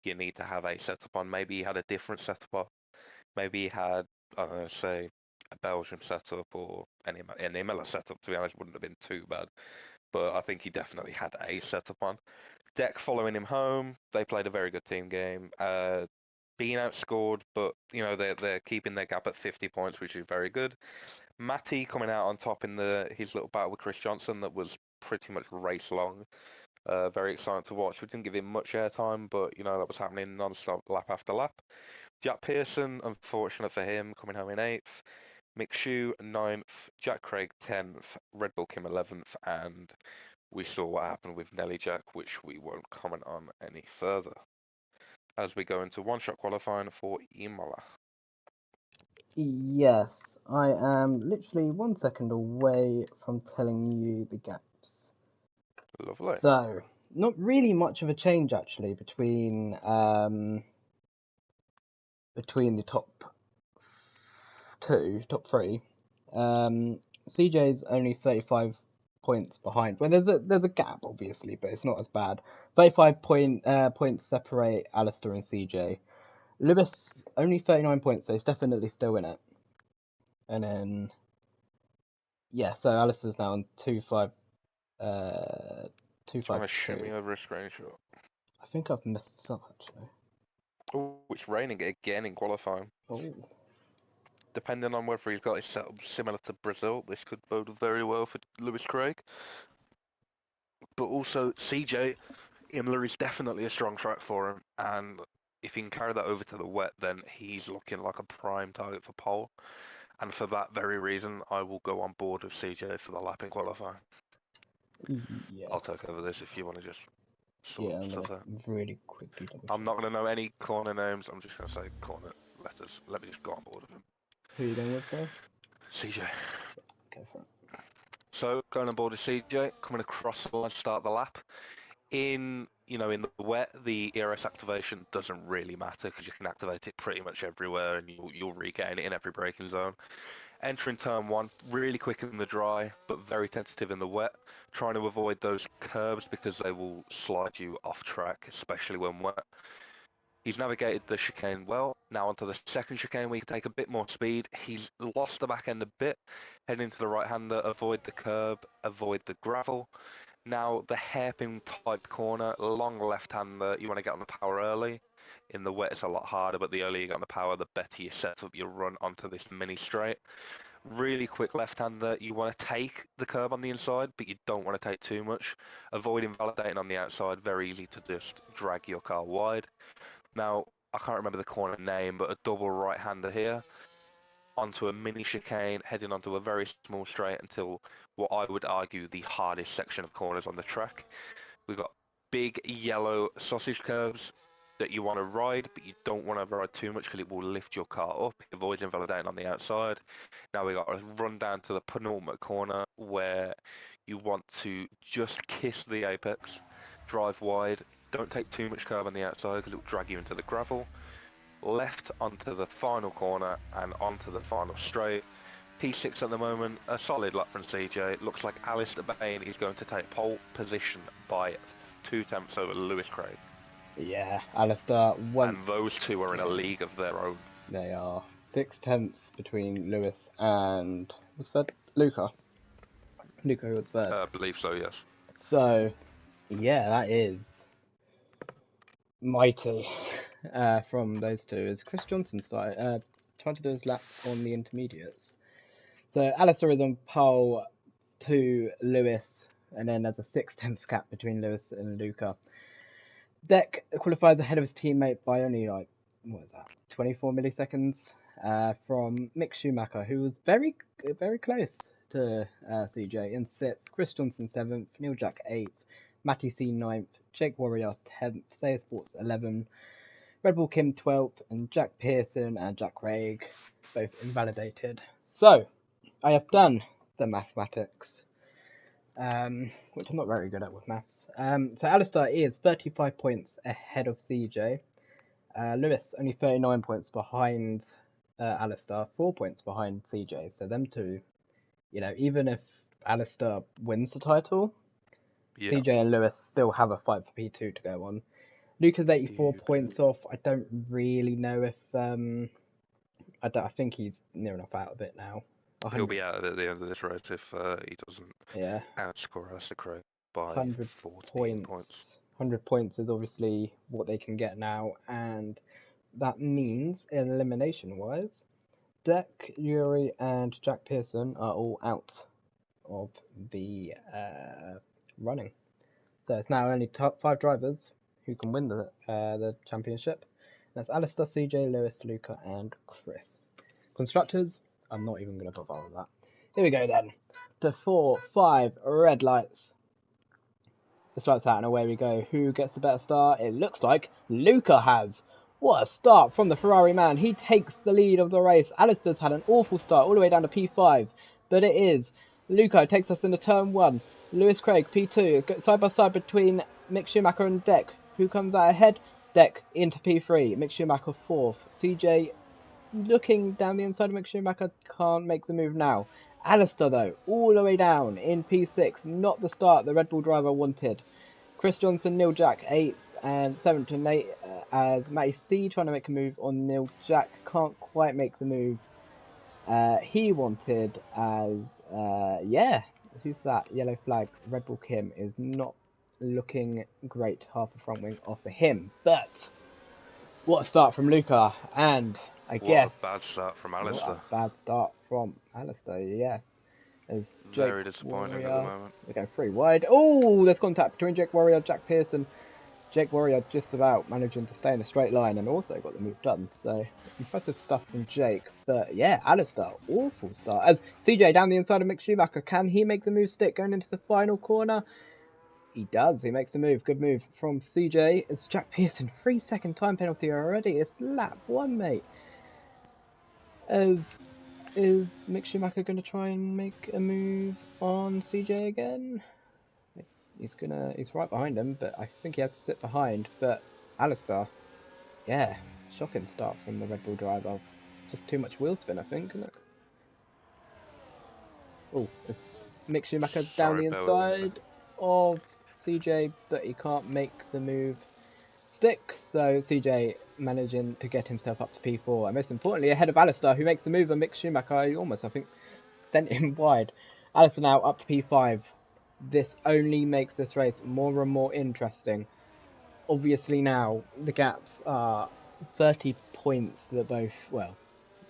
you need to have a setup on. Maybe he had a different setup on. Maybe he had, I don't know, say a Belgium setup or an Imola setup. To be honest, wouldn't have been too bad. But I think he definitely had a setup on. Deck following him home. They played a very good team game. Being outscored, but they're keeping their gap at 50 points, which is very good. Matty coming out on top in his little battle with Chris Johnson that was pretty much race long. Very exciting to watch. We didn't give him much airtime, but that was happening non-stop, lap after lap. Jack Pearson, unfortunate for him, coming home in 8th. Mick Shue 9th. Jack Craig 10th. Red Bull Kim 11th. And we saw what happened with Nelly Jack, which we won't comment on any further. As we go into one-shot qualifying for Imola. Yes, I am literally 1 second away from telling you the gaps. Lovely. So, not really much of a change actually between the top three. CJ's only 35 points behind. Well, there's a gap obviously, but it's not as bad. 35 points separate Alistair and CJ. Lewis only 39 points, so he's definitely still in it. And then so Alistair's now on 2-5. 2-5-2. Trying to shoot me over a screenshot. I think I've messed this up actually. Oh, it's raining again in qualifying. Oh. Depending on whether he's got his setup similar to Brazil, this could bode very well for Lewis Craig. But also, CJ, Imola is definitely a strong track for him, and if he can carry that over to the wet, then he's looking like a prime target for pole. And for that very reason, I will go on board with CJ for the lap in qualifying. Yes. I'll take over this if you want to just sort I'm stuff gonna out. really quickly double check. I'm not going to know any corner names, I'm just going to say corner letters. Let me just go on board with him. Who are you going with, sorry? CJ. Go for it. So, going on board with CJ, coming across the line to start the lap. In the wet, the ERS activation doesn't really matter because you can activate it pretty much everywhere and you'll regain it in every braking zone. Entering turn 1, really quick in the dry, but very tentative in the wet, trying to avoid those curbs because they will slide you off track, especially when wet. He's navigated the chicane well. Now onto the second chicane, we can take a bit more speed. He's lost the back end a bit, heading to the right-hander, avoid the curb, avoid the gravel. Now the hairpin type corner, long left-hander, you want to get on the power early. In the wet it's a lot harder, but the earlier you get on the power, the better you set up your run onto this mini straight. Really quick left-hander, you want to take the curb on the inside, but you don't want to take too much. Avoid invalidating on the outside, very easy to just drag your car wide. Now, I can't remember the corner name, but a double right-hander here. Onto a mini chicane, heading onto a very small straight until what I would argue the hardest section of corners on the track. We've got big yellow sausage curves that you want to ride, but you don't want to ride too much because it will lift your car up. Avoid invalidating on the outside. Now we got to run down to the penultimate corner where you want to just kiss the apex, drive wide. Don't take too much curb on the outside because it will drag you into the gravel. Left onto the final corner and onto the final straight. P6 at the moment, a solid lap from CJ. It looks like Alistair Bain is going to take pole position by 2 tenths over Lewis Craig. Yeah, Alistair once. And those two are in a league of their own. They are 6 tenths between Lewis and was third? Luca. Luca was third. I believe so, yes. So, yeah, that is mighty from those two. As Chris Johnson started trying to do his lap on the intermediates. So Alistair is on pole to Lewis, and then there's a 6/10 gap between Lewis and Luca. Deck qualifies ahead of his teammate by only 24 milliseconds from Mick Schumacher, who was very close to CJ in 6th, Chris Johnson 7th, Neil Jack 8th, Matty C 9th, Jake Warrior 10th, Sayer Sports 11th, Red Bull Kim 12th, and Jack Pearson and Jack Craig both invalidated. So, I have done the mathematics, which I'm not very good at with maths. So Alistair is 35 points ahead of CJ. Lewis only 39 points behind Alistair, 4 points behind CJ. So them two, even if Alistair wins the title, Yeah. CJ and Lewis still have a fight for P2 to go on. Luca's 84 points off. I don't really know if I think he's near enough out of it now. He'll be out at the end of this race if he doesn't outscore Alistair Craig by 100 14 points. 100 points is obviously what they can get now, and that means, elimination-wise, Deck, Yuri, and Jack Pearson are all out of the running. So it's now only top 5 drivers who can win the championship. That's Alistair, CJ, Lewis, Luca, and Chris. Constructors, I'm not even going to bother with that. Here we go then. To 4, 5 red lights. This lights out and away we go. Who gets the better start? It looks like Luca has. What a start from the Ferrari man. He takes the lead of the race. Alistair's had an awful start all the way down to P5. But it is. Luca takes us into turn 1. Lewis Craig, P2. Side by side between Mick Schumacher and Deck. Who comes out ahead? Deck into P3. Mick Schumacher 4th. CJ looking down the inside of Mick Schumacher. Can't make the move now. Alistair, though, all the way down in P6. Not the start the Red Bull driver wanted. Chris Johnson, Neil Jack 8th and 7th and 8th as Matty C trying to make a move on Neil Jack. Can't quite make the move he wanted as, who's that? Yellow flag. Red Bull Kim is not looking great. Half the front wing off of him. But what a start from Luca, and What a bad start from Alistair. What a bad start from Alistair, yes. As very disappointing at the moment. They're going 3 wide. Oh, there's contact between Jake Warrior and Jack Pearson. Jake Warrior just about managing to stay in a straight line and also got the move done. So, impressive stuff from Jake. But yeah, Alistair, awful start. As CJ down the inside of Mick Schumacher, can he make the move stick going into the final corner? He does. He makes a move. Good move from CJ. It's Jack Pearson. 3-second time penalty already. It's lap 1, mate. Is Mick Schumacher going to try and make a move on CJ again? He's right behind him, but I think he has to sit behind. But Alistair, yeah, shocking start from the Red Bull driver. Just too much wheel spin, I think, isn't it? Oh, it's Mick Schumacher down the inside of CJ, but he can't make the move stick. So CJ managing to get himself up to P4, and most importantly ahead of Alistair, who makes the move on Mick Schumacher. He almost, I think, sent him wide. Alistair now up to P5. This only makes this race more and more interesting. Obviously now the gaps are 30 points that both,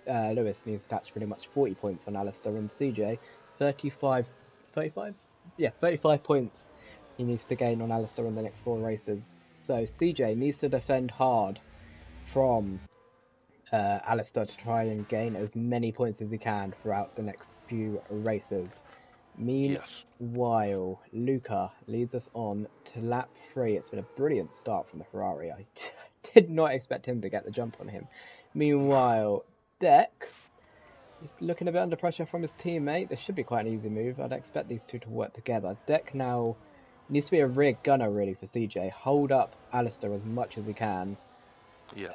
Lewis needs to catch pretty much 40 points on Alistair, and CJ 35 points he needs to gain on Alistair in the next 4 races. So CJ needs to defend hard from Alistair to try and gain as many points as he can throughout the next few races. Meanwhile, Luca leads us on to lap 3. It's been a brilliant start from the Ferrari. I did not expect him to get the jump on him. Meanwhile, Deck is looking a bit under pressure from his teammate. This should be quite an easy move. I'd expect these two to work together. Deck now needs to be a rear gunner really for CJ. Hold up Alistair as much as he can.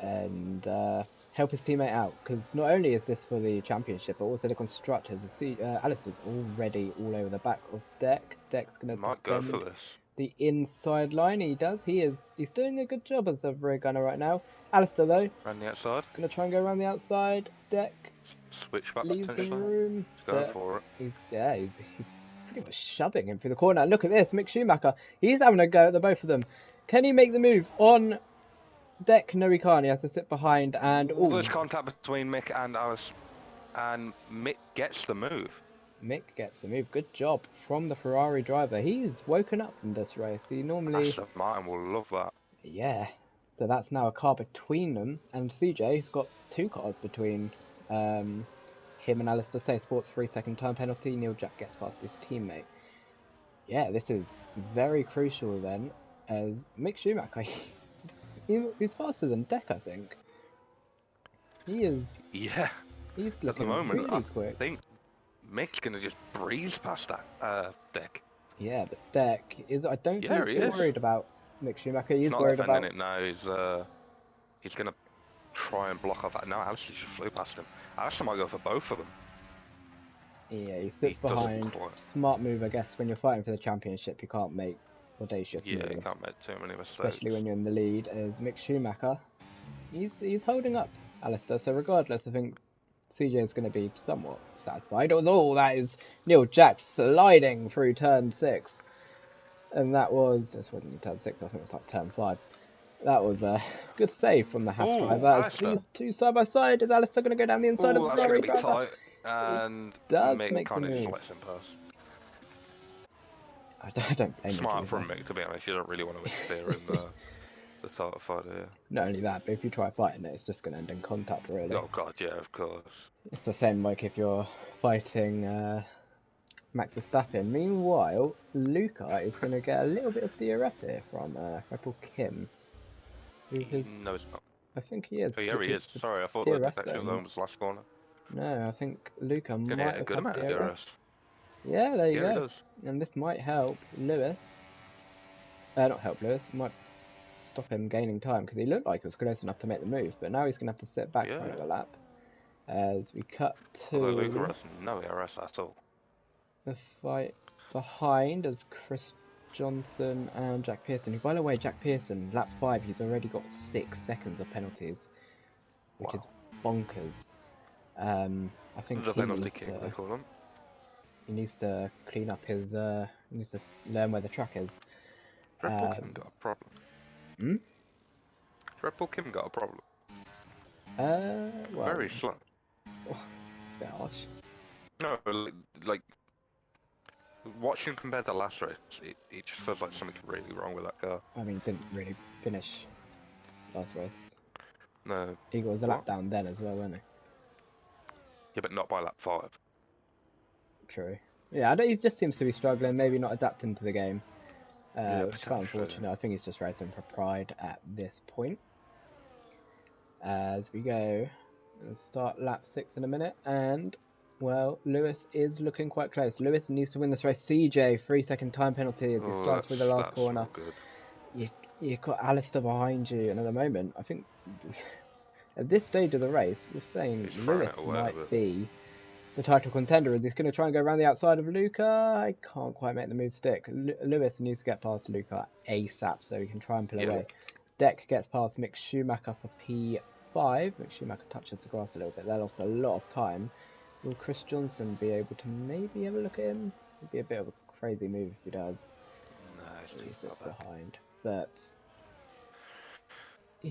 And help his teammate out, because not only is this for the championship, but also the constructors. Alistair's already all over the back of Deck. Deck's gonna go for this. The inside line. He's doing a good job as a rear gunner right now. Alistair though, around the outside. Gonna try and go around the outside. Deck switch back. Leaves him room. He's going for it. He's pretty much shoving him through the corner. Look at this, Mick Schumacher. He's having a go at the both of them. Can he make the move on Deck? No, he can't. He has to sit behind. And there's contact between Mick and Alice, and Mick gets the move. Mick gets the move. Good job from the Ferrari driver. He's woken up from this race. He normally. Aston Martin will love that. Yeah. So that's now a car between them, and CJ's got 2 cars between him and Alistair. Say Sports 3-second time penalty. Neil Jack gets past his teammate. Yeah, this is very crucial then, as Mick Schumacher, He's faster than Deck, I think. He is. Yeah, He's at the looking moment, I really quick. think Mick's gonna just breeze past that Deck. Yeah, but Deck is. I don't think Yeah, he's he too is. worried about Mick Schumacher. He's He's not worried defending about. it now. He's gonna try and block off that. No, Alistair just flew past him. Alistair might go for both of them. Yeah, he He sits doesn't behind. quite. Smart move, I guess. When you're fighting for the championship, you can't make audacious Yeah, he can't moves, make too many especially mistakes. when you're in the lead. As Mick Schumacher, he's holding up Alistair. So regardless, I think CJ is going to be somewhat satisfied. Although that is Neil Jack sliding through turn 6, and this wasn't turn 6. I think it was like turn 5. That was a good save from the Haas Ooh, driver. As Alistair. these two side by side, is Alistair going to go down the inside of Ooh, the that's gonna Ferrari be driver? tight. He And does Mick make the kind of just move. lets him pass. I don't blame him, to be Smart fair. from Mick, to be honest. You don't really want to interfere in the title fight here. Not only that, but if you try fighting it, it's just going to end in contact, really. Oh god, yeah, of course. It's the same like if you're fighting Max Verstappen. Meanwhile, Luca is going to get a little bit of DRS here from Red Bull Kim, who has, No, it's not. I think he is, Oh, yeah, he because is. the Sorry, I thought the DRS detection zone was zones. last corner. No, I think Luca Gonna might get a have good had amount of DRS. DRS. Yeah, there you Yeah, he go. does. And this might help Lewis. Not help Lewis, might stop him gaining time, because he looked like he was close enough to make the move, but now he's going to have to sit back for Yeah. another lap. As we cut Although Luca to has no DRS at all. the fight behind as Chris Johnson and Jack Pearson, who, by the way, Jack Pearson, lap 5, he's already got 6 seconds of penalties, which is Wow. bonkers. I think The penalty king, they call him. he needs to clean up his, he needs to learn where the track is. Red Bull Kim got a problem. Hmm? Red Bull Kim got a problem. Well, Very slow. it's a bit harsh. No, like watching compared to last race, it just feels like something's really wrong with that car. I mean, didn't really finish last race. No. He was a What? lap down then as well, wasn't he? Yeah, but not by lap 5. True. Yeah, he just seems to be struggling, maybe not adapting to the game, Yeah, which is quite potentially. unfortunate. I think he's just racing for pride at this point. As we go and start lap 6 in a minute, and well, Lewis is looking quite close. Lewis needs to win this race. CJ, 3-second time penalty as he Oh, slides through the last that's corner. not good. You've got Alistair behind you, and at the moment, I think at this stage of the race, we're saying He's throwing Lewis it away a might bit. be the title contender. He's going to try and go around the outside of Luca. I can't quite make the move stick. Lewis needs to get past Luca ASAP so he can try and pull Yeah. away. Deck gets past Mick Schumacher for P5. Mick Schumacher touches the grass a little bit. They lost a lot of time. Will Chris Johnson be able to maybe have a look at him? It'd be a bit of a crazy move if he does. No, it's He too sits far back. behind. But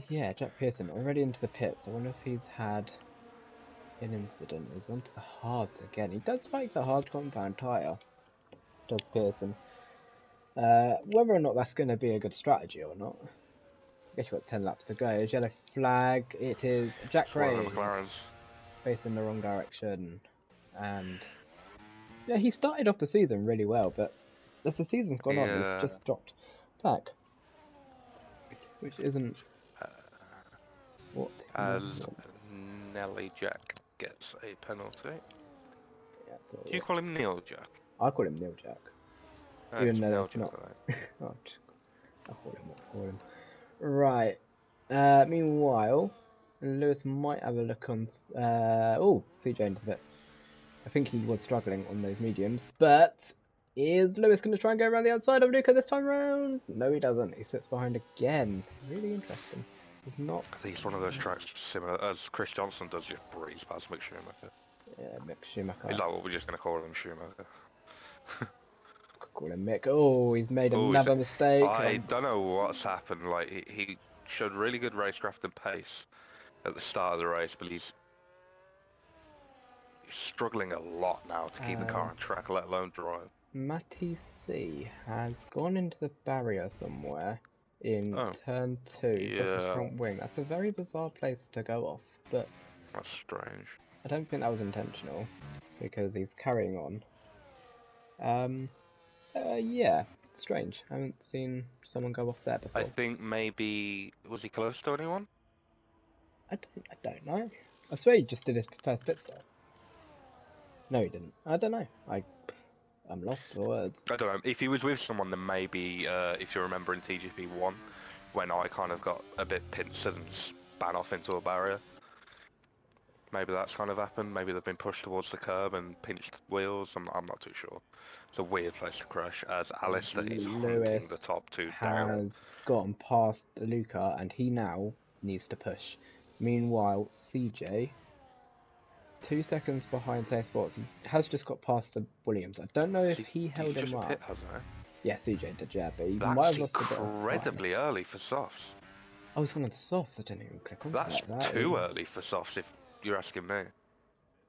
yeah, Jack Pearson already into the pits. I wonder if he's had an incident. He's onto the hards again. He does like the hard compound tyre, does Pearson. Whether or not that's going to be a good strategy or not. I guess you've got 10 laps to go. Yellow flag. It is Jack It's one of the Gray McLarens. facing the wrong direction. And yeah, he started off the season really well, but as the season's gone on, he's just dropped back. Which isn't what he As wants. Nelly Jack gets a penalty. Yeah, so Do you call him Neil Jack? I call him Neil Jack. No, Even it's though Neil that's Jack, not. right? Oh, I'll call him what I call him. Right. Meanwhile, Lewis might have a look on. Oh, CJ into this. I think he was struggling on those mediums, but is Lewis going to try and go around the outside of Luca this time round? No, he doesn't. He sits behind again. Really interesting. He's not. I think it's one of those tracks similar as Chris Johnson does, just breeze past Mick Schumacher. Yeah, Mick Schumacher. Is that what we're just going to call him, Schumacher? Could call him Mick. Oh, he's made Oh, another mistake. I don't know what's happened. Like he showed really good racecraft and pace at the start of the race, but he's struggling a lot now to keep the car on track, let alone drive. Matty C has gone into the barrier somewhere in turn 2. He's lost his front wing. That's a very bizarre place to go off, but that's strange. I don't think that was intentional because he's carrying on. Yeah. strange. I haven't seen someone go off there before. I think maybe was he close to anyone? I don't know. I swear he just did his first pit stop. No, he didn't. I don't know. I'm lost for words. I don't know. If he was with someone, then maybe if you remember in TGP1, when I kind of got a bit pinched and span off into a barrier. Maybe that's kind of happened. Maybe they've been pushed towards the curb and pinched wheels. I'm not too sure. It's a weird place to crash, as Alistair is hunting the Lewis top two down. has gotten past Luca, and he now needs to push. Meanwhile, CJ, 2 seconds behind Say Sports, he has just got past the Williams. I don't know if he held him just up. pit, hasn't he? Yeah, CJ did, yeah, but he might That's have lost a bit of time. incredibly early for softs. Oh, it's one of the softs. I didn't even click onto That's that. too early for softs, if you're asking me.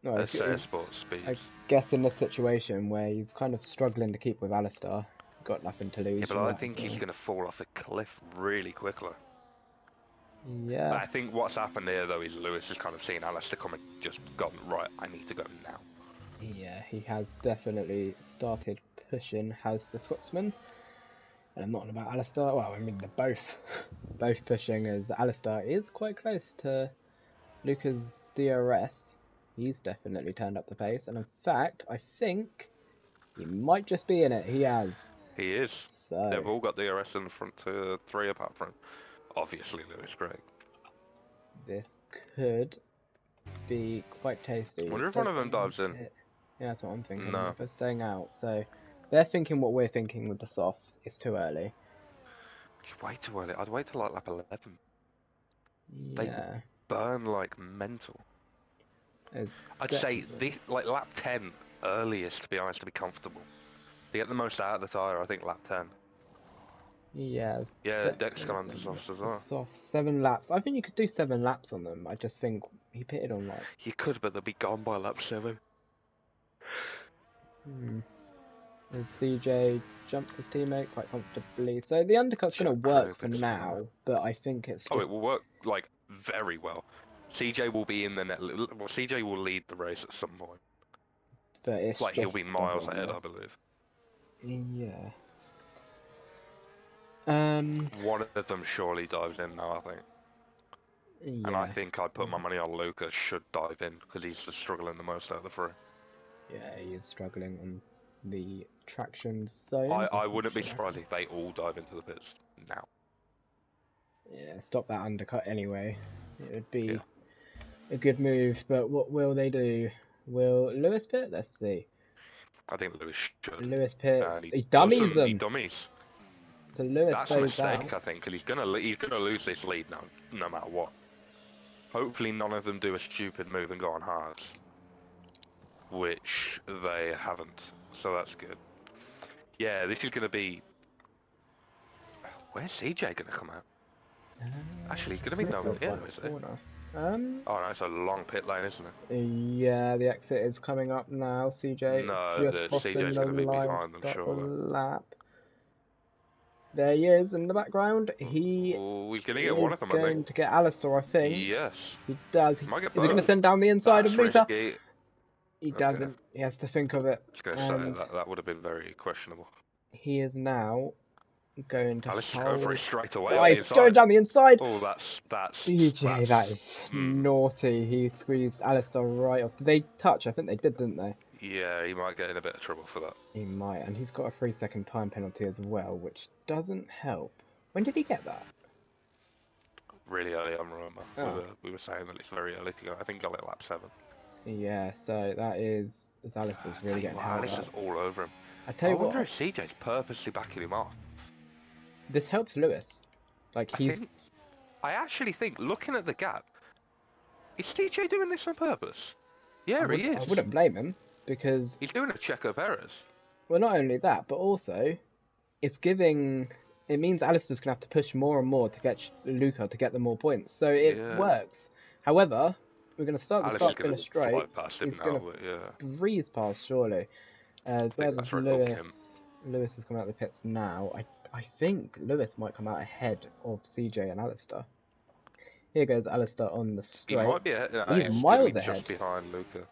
No, At Say Sports speeds. I guess in this situation where he's kind of struggling to keep with Alistair, got nothing to lose. Yeah, but from I that think as well. he's going to fall off a cliff really quickly. Yeah. I think what's happened here, though, is Lewis has kind of seen Alistair come and just gone, right, I need to go now. Yeah, he has definitely started pushing, has the Scotsman. And I'm not on about Alistair. Well, I mean, they're both pushing, as Alistair is quite close to Luca's DRS. He's definitely turned up the pace. And in fact, I think he might just be in it. He has. He is. So They've all got DRS in front to 3 apart from, obviously, Lewis Craig. this could be quite tasty. I wonder if one of them dives in. Yeah, that's what I'm thinking. No. They're staying out. So they're thinking what we're thinking with the softs. It's too early. It's way too early. I'd wait till like lap 11. Yeah. They burn like mental. I'd say like lap 10 earliest, to be honest, to be comfortable. To get the most out of the tyre, I think lap 10. Yeah. Yeah, Deck's gone on to softs as well. Soft 7 laps. I think you could do 7 laps on them. I just think he pitted on like. You could, but they'll be gone by lap 7. As CJ jumps his teammate quite comfortably. So the undercut's going to work for now, but I think it's just... Oh, it will work like very well. CJ will be in the net. Well, CJ will lead the race at some point. But it's like he'll be miles ahead, I believe. Yeah. One of them surely dives in now, I think. Yeah. And I think I'd put my money on Luca should dive in, because he's just struggling the most out of the 3. Yeah, he is struggling on the traction zone. I wouldn't be surprised if they all dive into the pits now. Yeah, stop that undercut anyway. It would be a good move, but what will they do? Will Lewis pit? Let's see. I think Lewis should. Lewis pits. He dummies them. He dummies. So Lewis That's a mistake, I think, because he's gonna lose this lead now, no matter what. Hopefully, none of them do a stupid move and go on hard, which they haven't. So that's good. Yeah, this is gonna be. Where's CJ gonna come out? Actually, he's gonna be nowhere near, is it? Oh no, it's a long pit lane, isn't it? Yeah, the exit is coming up now. CJ just crossing CJ's the gonna be line behind to them, start the surely. lap. There he is in the background. He's gonna get one of them, I think. Going to get Alistair, I think. Yes. He does. Is Might get he going to both. send down the inside of Luca? Risky. He doesn't. He has to think of it. I was gonna say that would have been very questionable. He is now going to Let's go for it straight away. Oh, he's going down the inside. Oh, that's CJ, that is naughty. He squeezed Alistair right off. Did they touch? I think they did, didn't they? Yeah, he might get in a bit of trouble for that. He might, and he's got a 3-second time penalty as well, which doesn't help. When did he get that? Really early on, remember? Oh. We were saying that it's very early to go. I think got it lap 7. Yeah, so that is... As Alistair's really getting held up. Alistair's all over him. I wonder if CJ's purposely backing him off. This helps Lewis. Like, I actually think, looking at the gap, is CJ doing this on purpose? Yeah, he is. I wouldn't blame him, because... He's doing a check of errors. Well, not only that, but also, it's giving... It means Alistair's going to have to push more and more to get Luca to get the more points. So it works. However, we're going to start the start finish straight. He's going to breeze past, surely. As well as Lewis. Lewis has come out of the pits now. I think Lewis might come out ahead of CJ and Alistair. Here goes Alistair on the straight. He might be he's miles ahead. Just behind Luca.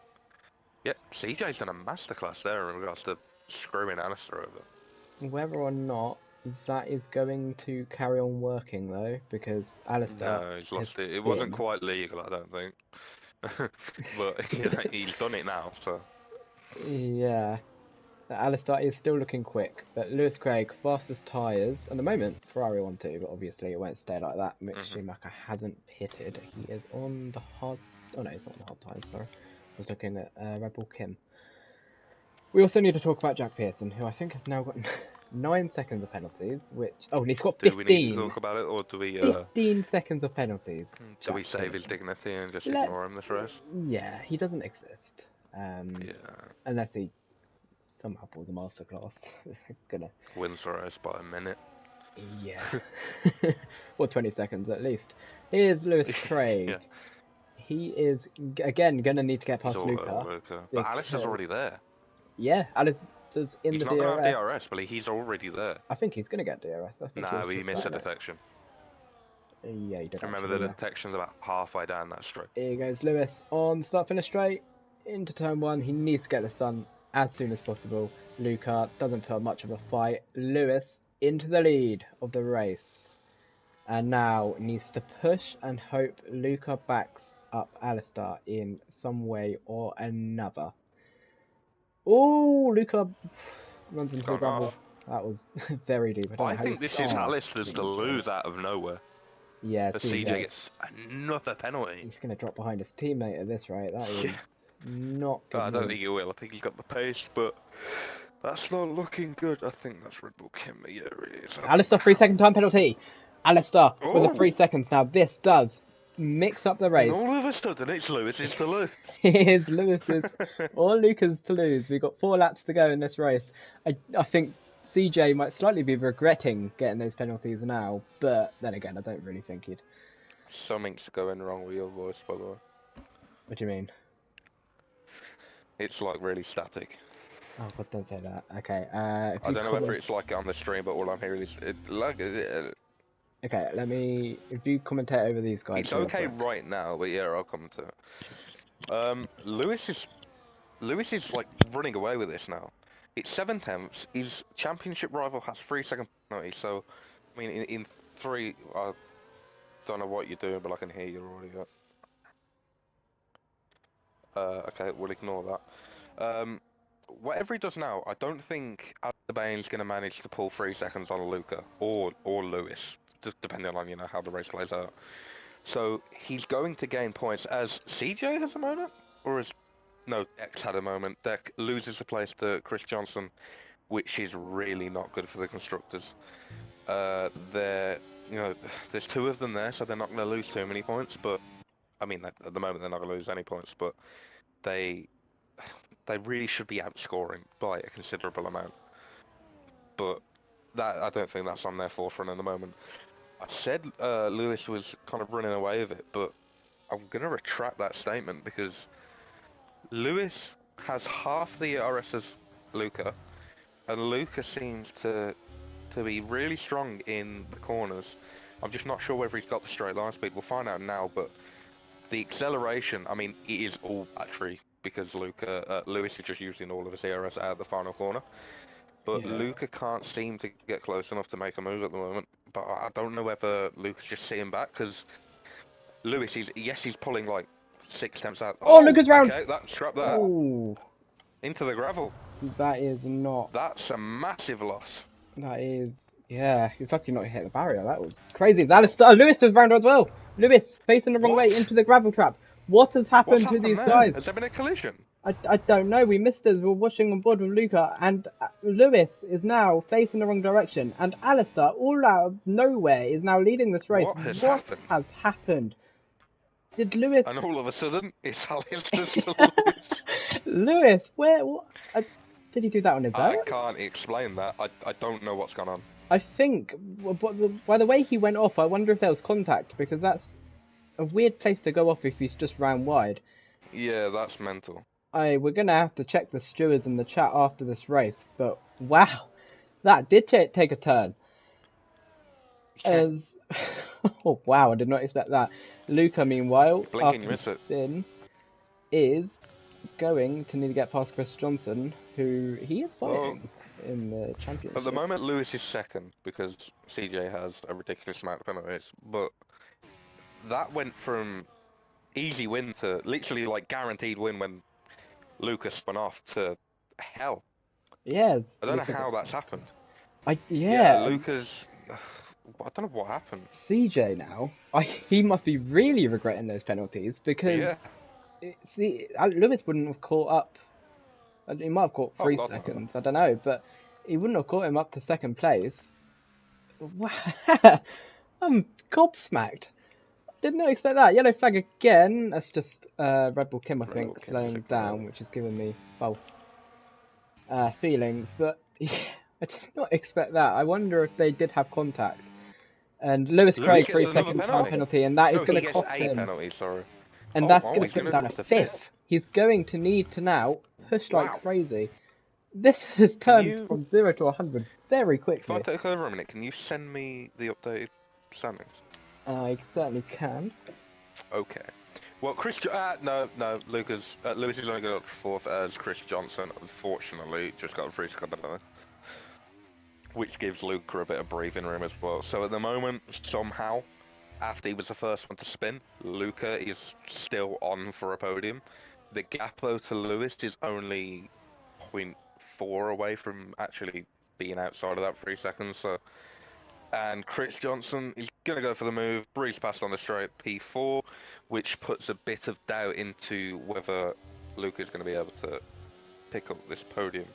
Yep, CJ's done a masterclass there in regards to screwing Alistair over. whether or not that is going to carry on working though, because Alistair No, he's has lost it. It wasn't been. quite legal, I don't think. But you know, he's done it now, so. Yeah, Alistair is still looking quick, but Lewis Craig, fastest tyres. At the moment, Ferrari 1-2, but obviously it won't stay like that. Mick Schumacher hasn't pitted. He is on the hard. Oh no, he's not on the hard tyres, sorry. I was looking at Red Bull Kim. We also need to talk about Jack Pearson, who I think has now got 9 seconds of penalties, which... Oh, and he's got Do we need to 15! talk about it, or do we 15 seconds of penalties. do we Jack save his Pearson. dignity and just Let's... ignore him this race? Yeah, he doesn't exist. Yeah, Unless he somehow pulls a masterclass. It's gonna... wins the race by a minute. Yeah. Or 20 seconds at least. Here's Lewis Craig. Yeah. He is, again, going to need to get He's past all Luca. over Luca. But Alistair's already there. Yeah, Alistair's in He's the not going to DRS. have DRS, but he's already there. I think he's going to get DRS. I think No, he missed a detection. Yeah, he did. Remember, actually, the detection's about halfway down that straight. Here goes Lewis on start finish straight into turn 1. He needs to get this done as soon as possible. Luca doesn't put much of a fight. Lewis into the lead of the race, and now needs to push and hope Luca backs up Alistair in some way or another. Oh, Luca runs into the gravel. That was very deep. I think this is Alistair's to lose out of nowhere. Yeah, the CJ gets another penalty. He's going to drop behind his teammate at this rate. That is not good. I don't think he will. I think he got the pace, but that's not looking good. I think that's Red Bull Kim. Yeah, it is. Alistair, 3-second time penalty. Alistair with a 3 seconds. Now this does mix up the race. And all of a sudden, it's Lewis's to lose. It's Lewis's or Luca's to lose. We've got 4 laps to go in this race. I think CJ might slightly be regretting getting those penalties now, but then again, I don't really think he'd. Something's going wrong with your voice, by the way. What do you mean? It's like really static. Oh God, don't say that. Okay. I don't know whether it's like on the stream, but all I'm hearing is Okay, let me. If you commentate over these guys. It's okay right now, but yeah, I'll commentate. Lewis is like running away with this now. It's 7/10. His championship rival has 3-second penalty. So, I mean, in 3, I don't know what you're doing, but I can hear you already. Okay, we'll ignore that. Whatever he does now, I don't think Albane's going to manage to pull 3 seconds on Luca or Lewis, just depending on how the race plays out. So he's going to gain points as CJ has a moment, or as Dex had a moment. Dex loses the place to Chris Johnson, which is really not good for the constructors. There's 2 of them there, so they're not going to lose too many points. But I mean, at the moment they're not going to lose any points, but they really should be outscoring by a considerable amount. But I don't think that's on their forefront at the moment. I said Lewis was kind of running away with it, but I'm going to retract that statement because Lewis has half the ERS as Luca, and Luca seems to be really strong in the corners. I'm just not sure whether he's got the straight line speed. We'll find out now, but the acceleration, I mean, it is all battery because Lewis is just using all of his ERS out of the final corner. But Luca can't seem to get close enough to make a move at the moment. But I don't know whether Luca's just sitting back because Lewis he's pulling like 6 attempts out. Oh, Luca's round! Okay, scrap that. Oh. Into the gravel. That is not. That's a massive loss. That is. Yeah, he's lucky not to hit the barrier. That was crazy. It's Alistair. Lewis was round as well. Lewis facing the wrong way into the gravel trap. What has happened to these guys? Has there been a collision? I don't know. We missed us. We're watching on board with Luca, and Lewis is now facing the wrong direction, and Alistair, all out of nowhere, is now leading this race. What has happened? Did Lewis? And all of a sudden, it's Alistair's to lose. Lewis, what? Did he do that on his own? I can't explain that. I don't know what's gone on. I think by the way he went off, I wonder if there was contact, because that's a weird place to go off if he's just ran wide. Yeah, that's mental. We're going to have to check the stewards in the chat after this race, but wow, that did take a turn. Oh wow, I did not expect that. Luca, meanwhile, Blinking, you miss it. Spin, is going to need to get past Chris Johnson, who he is fighting. in the At the championship. moment, Lewis is second because CJ has a ridiculous amount of penalties. But that went from easy win to literally like guaranteed win when Lucas spun off to hell. Yes, I don't know Luca how gets that's past happened. Chris. Yeah, Yeah, and Lucas. I don't know what happened. CJ now, he must be really regretting those penalties Yeah. because see, Lewis wouldn't have caught up. He might have caught Oh three God, no. seconds. I don't know, but he wouldn't have caught him up to second place. Wow, I'm gobsmacked. Did not expect that. Yellow flag again. That's just Red Bull Kim, I Red Bull think, Kim is slowing ignoring down, me. which is giving me false feelings. But yeah, I did not expect that. I wonder if they did have contact. And Lewis Lewis Craig, gets three another second time penalty. penalty, and that is No, going he to gets cost a him. penalty. Sorry. And Oh, that's oh, going to he's put going him to down a drop to fifth. fifth. He's going to need to now push like Wow. crazy. This has Can turned you, from 0 to 100 very if I quickly. take over a minute, can you send me the updated standings? I certainly can. Okay. Well, Lewis is only going up to fourth as Chris Johnson, unfortunately, just got a 3 second penalty, which gives Luca a bit of breathing room as well. So at the moment, somehow, after he was the first one to spin, Luca is still on for a podium. The gap though to Lewis is only 0.4 away from actually being outside of that 3 seconds. So, and Chris Johnson is gonna go for the move, breeze past on the straight P4, which puts a bit of doubt into whether Luca is going to be able to pick up this podium.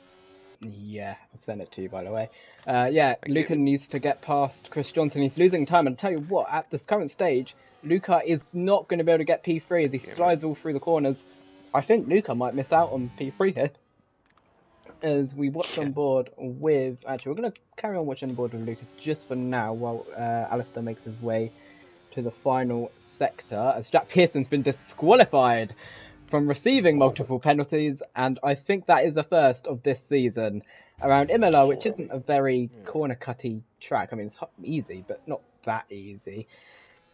Yeah, I've sent it to you, by the way. Yeah, Thank you. Luca needs to get past Chris Johnson. He's losing time. And I'll tell you what, at this current stage, Luca is not going to be able to get P3 as he Thank you, mate. slides all through the corners. I think Luca might miss out on P3 here. As we watch Yeah. on board with... Actually, we're going to carry on watching on board with Luca just for now while Alistair makes his way to the final sector. As Jack Pearson's been disqualified from receiving multiple penalties, and I think that is the first of this season around Imola, which Sorry. isn't a very Yeah. corner cutty track. I mean, it's easy, but not that easy.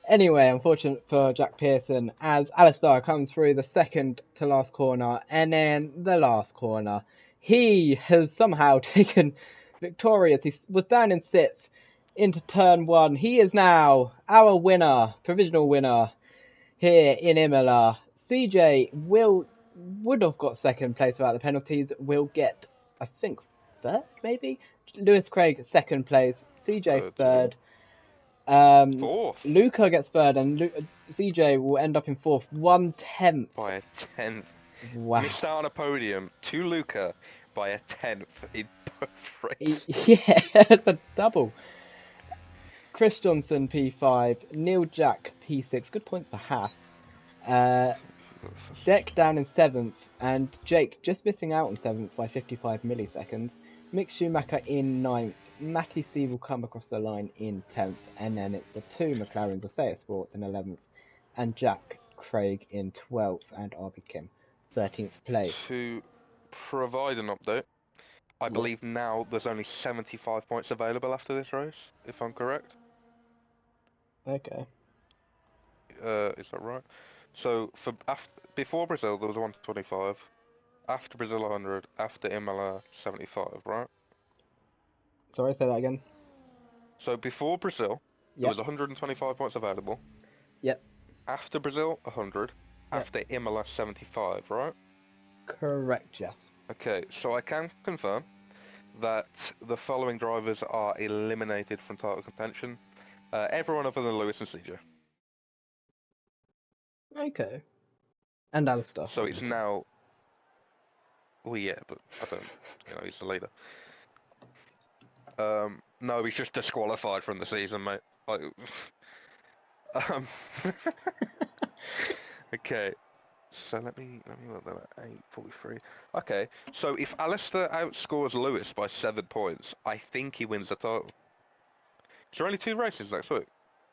Anyway, unfortunate for Jack Pearson as Alistair comes through the second to last corner and then the last corner. He has somehow taken victorious. He was down in sixth into turn one. He is now our winner, provisional winner here in Imola. CJ would have got second place without the penalties. Will get, I think, third maybe. Lewis Craig second place. CJ Third, yeah. third. Fourth Luca gets third, and CJ will end up in fourth. 1/10. by a tenth. Wow. Missed out on a podium to Luca by a tenth in both races. Yeah, it's a double. Chris Johnson P5, Neil Jack P6. Good points for Haas. Deck down in seventh, and Jake just missing out on seventh by 55 milliseconds. Mick Schumacher in ninth. Matty C will come across the line in 10th, and then it's the two McLarens of Saya Sports in 11th, and Jack Craig in 12th, and RB Kim 13th place. To provide an update, I Yeah. believe now there's only 75 points available after this race, if I'm correct. Okay. Is that right? So before Brazil there was 125, after Brazil 100, after Imola 75, right? Sorry, say that again. So before Brazil there Yep. was 125 points available. Yep. After Brazil 100, Yep. after Imola 75, right? Correct. Yes. Okay, so I can confirm that the following drivers are eliminated from title contention. Everyone other than Lewis and CJ. Okay. And Alistair. So it's Obviously. now. Well, yeah, but I don't. He's the leader. No, he's just disqualified from the season, mate. Like, um, okay. So let me work that at 8:43. Okay, so if Alistair outscores Lewis by 7 points, I think he wins the title. Is there only 2 races next week?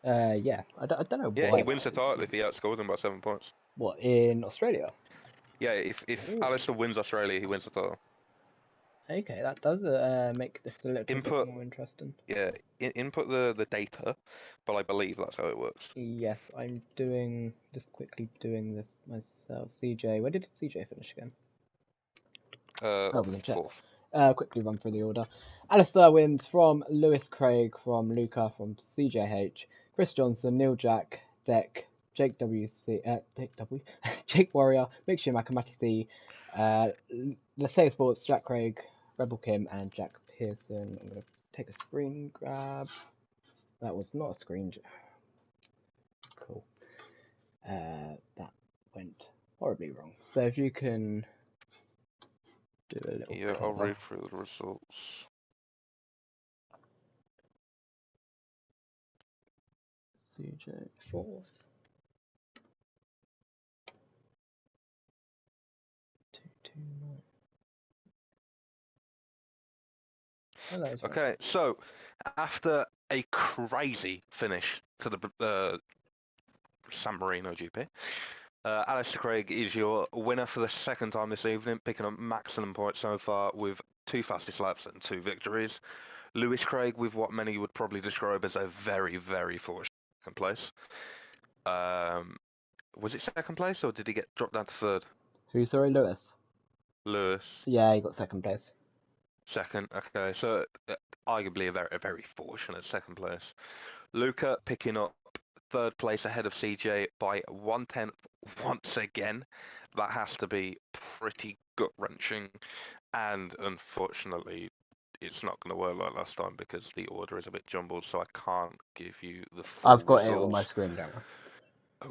Yeah. I don't know Yeah, why he that wins the is. title if he outscores him by 7 points. What, in Australia? Yeah, if Ooh. Alistair wins Australia, he wins the title. Okay, that does make this a little bit Input, more interesting. yeah, input the data, but I believe that's how it works. Yes, I'm just quickly doing this myself. CJ, where did CJ finish again? Oh, we can check. Fourth. quickly run through the order. Alistair wins from Lewis Craig, from Luca, from CJH, Chris Johnson, Neil Jack, Deck, Jake Jake Warrior, Mick Schumacher, Matty C, Lasea Sports, Jack Craig, Rebel Kim, and Jack Pearson. I'm going to take a screen grab. That was not a screen. Cool. That went horribly wrong. So if you can do a little Yeah, I'll cover. read through the results. CJ 4th. 229. Oh, that was right. Okay, so after a crazy finish to the San Marino GP, Alistair Craig is your winner for the second time this evening, picking up maximum points so far with 2 fastest laps and 2 victories. Lewis Craig with what many would probably describe as a very, very fortunate second place. Was it second place or did he get dropped down to third? Who, sorry, Lewis? Lewis. Yeah, he got second place. Second, okay, so arguably a very fortunate second place. Luca picking up third place ahead of CJ by 1/10 once again. That has to be pretty gut-wrenching, and unfortunately, it's not going to work like last time because the order is a bit jumbled, so I can't give you the full I've got results. it on my screen, don't worry.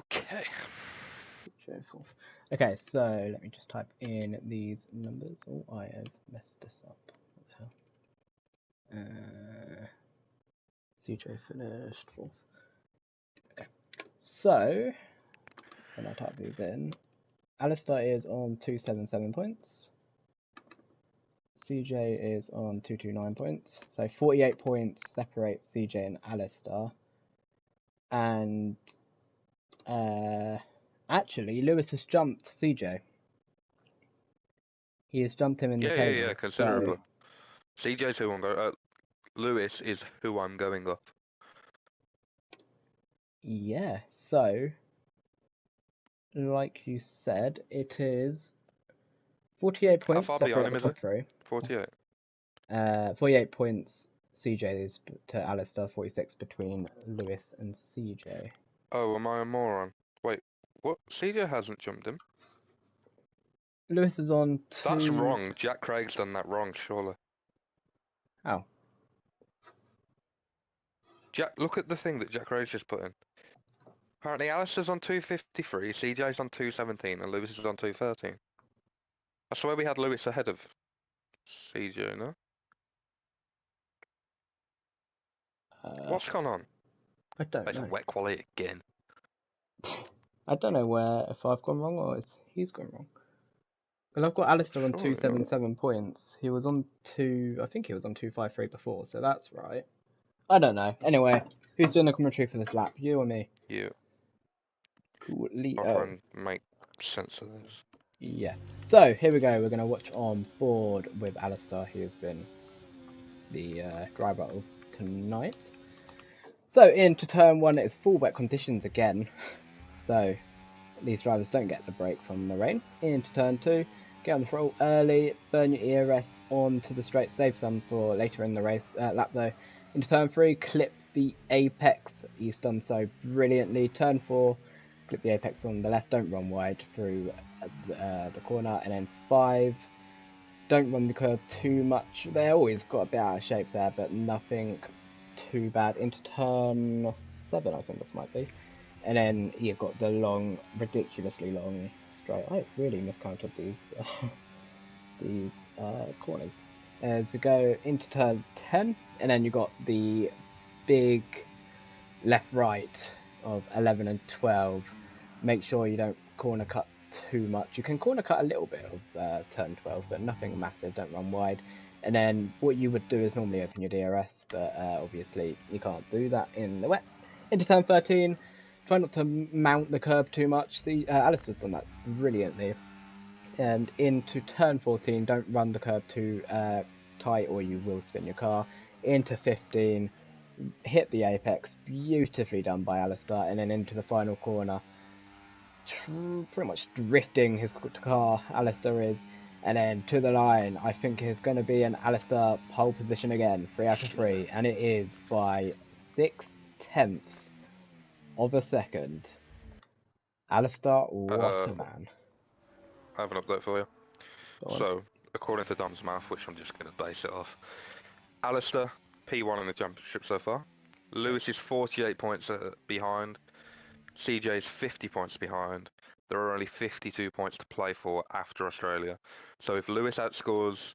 Okay. CJ 4th. Okay, so let me just type in these numbers. Oh, I have messed this up. What the hell? CJ finished 4th. Okay, so when I type these in, Alistair is on 277 points. CJ is on 229 points. So 48 points separate CJ and Alistair. And actually, Lewis has jumped CJ. He has jumped him in the table. Yeah, considerably. So... CJ's who I'm going. Lewis is who I'm going up. Yeah, so like you said, it is 48 points How far behind separate him the is top he? three. 48. 48 points CJ is to Alistair, 46 between Lewis and CJ. Oh, am I a moron? Wait, what? CJ hasn't jumped him. Lewis is on 2... That's wrong. Jack Craig's done that wrong, surely. Oh. Jack, look at the thing that Jack Craig's just put in. Apparently Alistair's on 253, CJ's on 217, and Lewis is on 213. I swear we had Lewis ahead of CJ, no? What's gone on? I don't It's know. wet quality again. I don't know where, if I've gone wrong or he's gone wrong. Well, I've got Alistair on Surely not. 277 points. He was on I think he was on 253 before, so that's right. I don't know. Anyway, who's doing the commentary for this lap? You or me? You. Coolio. I'll try and make sense of this. Yeah. So, here we go. We're going to watch on board with Alistair. He has been the driver of tonight. So, into turn 1, it's full wet conditions again. So, these drivers don't get the break from the rain. Into turn 2, get on the throttle early, burn your ERS onto the straight, save some for later in the race lap though. Into turn 3, clip the apex. He's done so brilliantly. Turn 4, clip the apex on the left, don't run wide through the corner. And then 5, don't run the curve too much. They always got a bit out of shape there, but nothing too bad. Into turn 7, I think this might be. And then you've got the long, ridiculously long straight. I've really miscounted these corners. As we go into turn 10, and then you've got the big left-right of 11 and 12. Make sure you don't corner cut too much. You can corner cut a little bit of turn 12, but nothing massive. Don't run wide. And then what you would do is normally open your DRS, but obviously you can't do that in the wet. Into turn 13. Try not to mount the curb too much. See, Alistair's done that brilliantly. And into turn 14, don't run the curb too tight or you will spin your car. Into 15, hit the apex. Beautifully done by Alistair. And then into the final corner, pretty much drifting his car, Alistair is. And then to the line, I think it's going to be an Alistair pole position again, 3 out of 3, and it is by 6/10 of a second. Alistair, what a Uh, man. I have an update for you. Go on. So, according to Dom's math, which I'm just going to base it off, Alistair, P1 in the championship so far. Yep. Lewis is 48 points behind. CJ is 50 points behind. There are only 52 points to play for after Australia. So if Lewis outscores,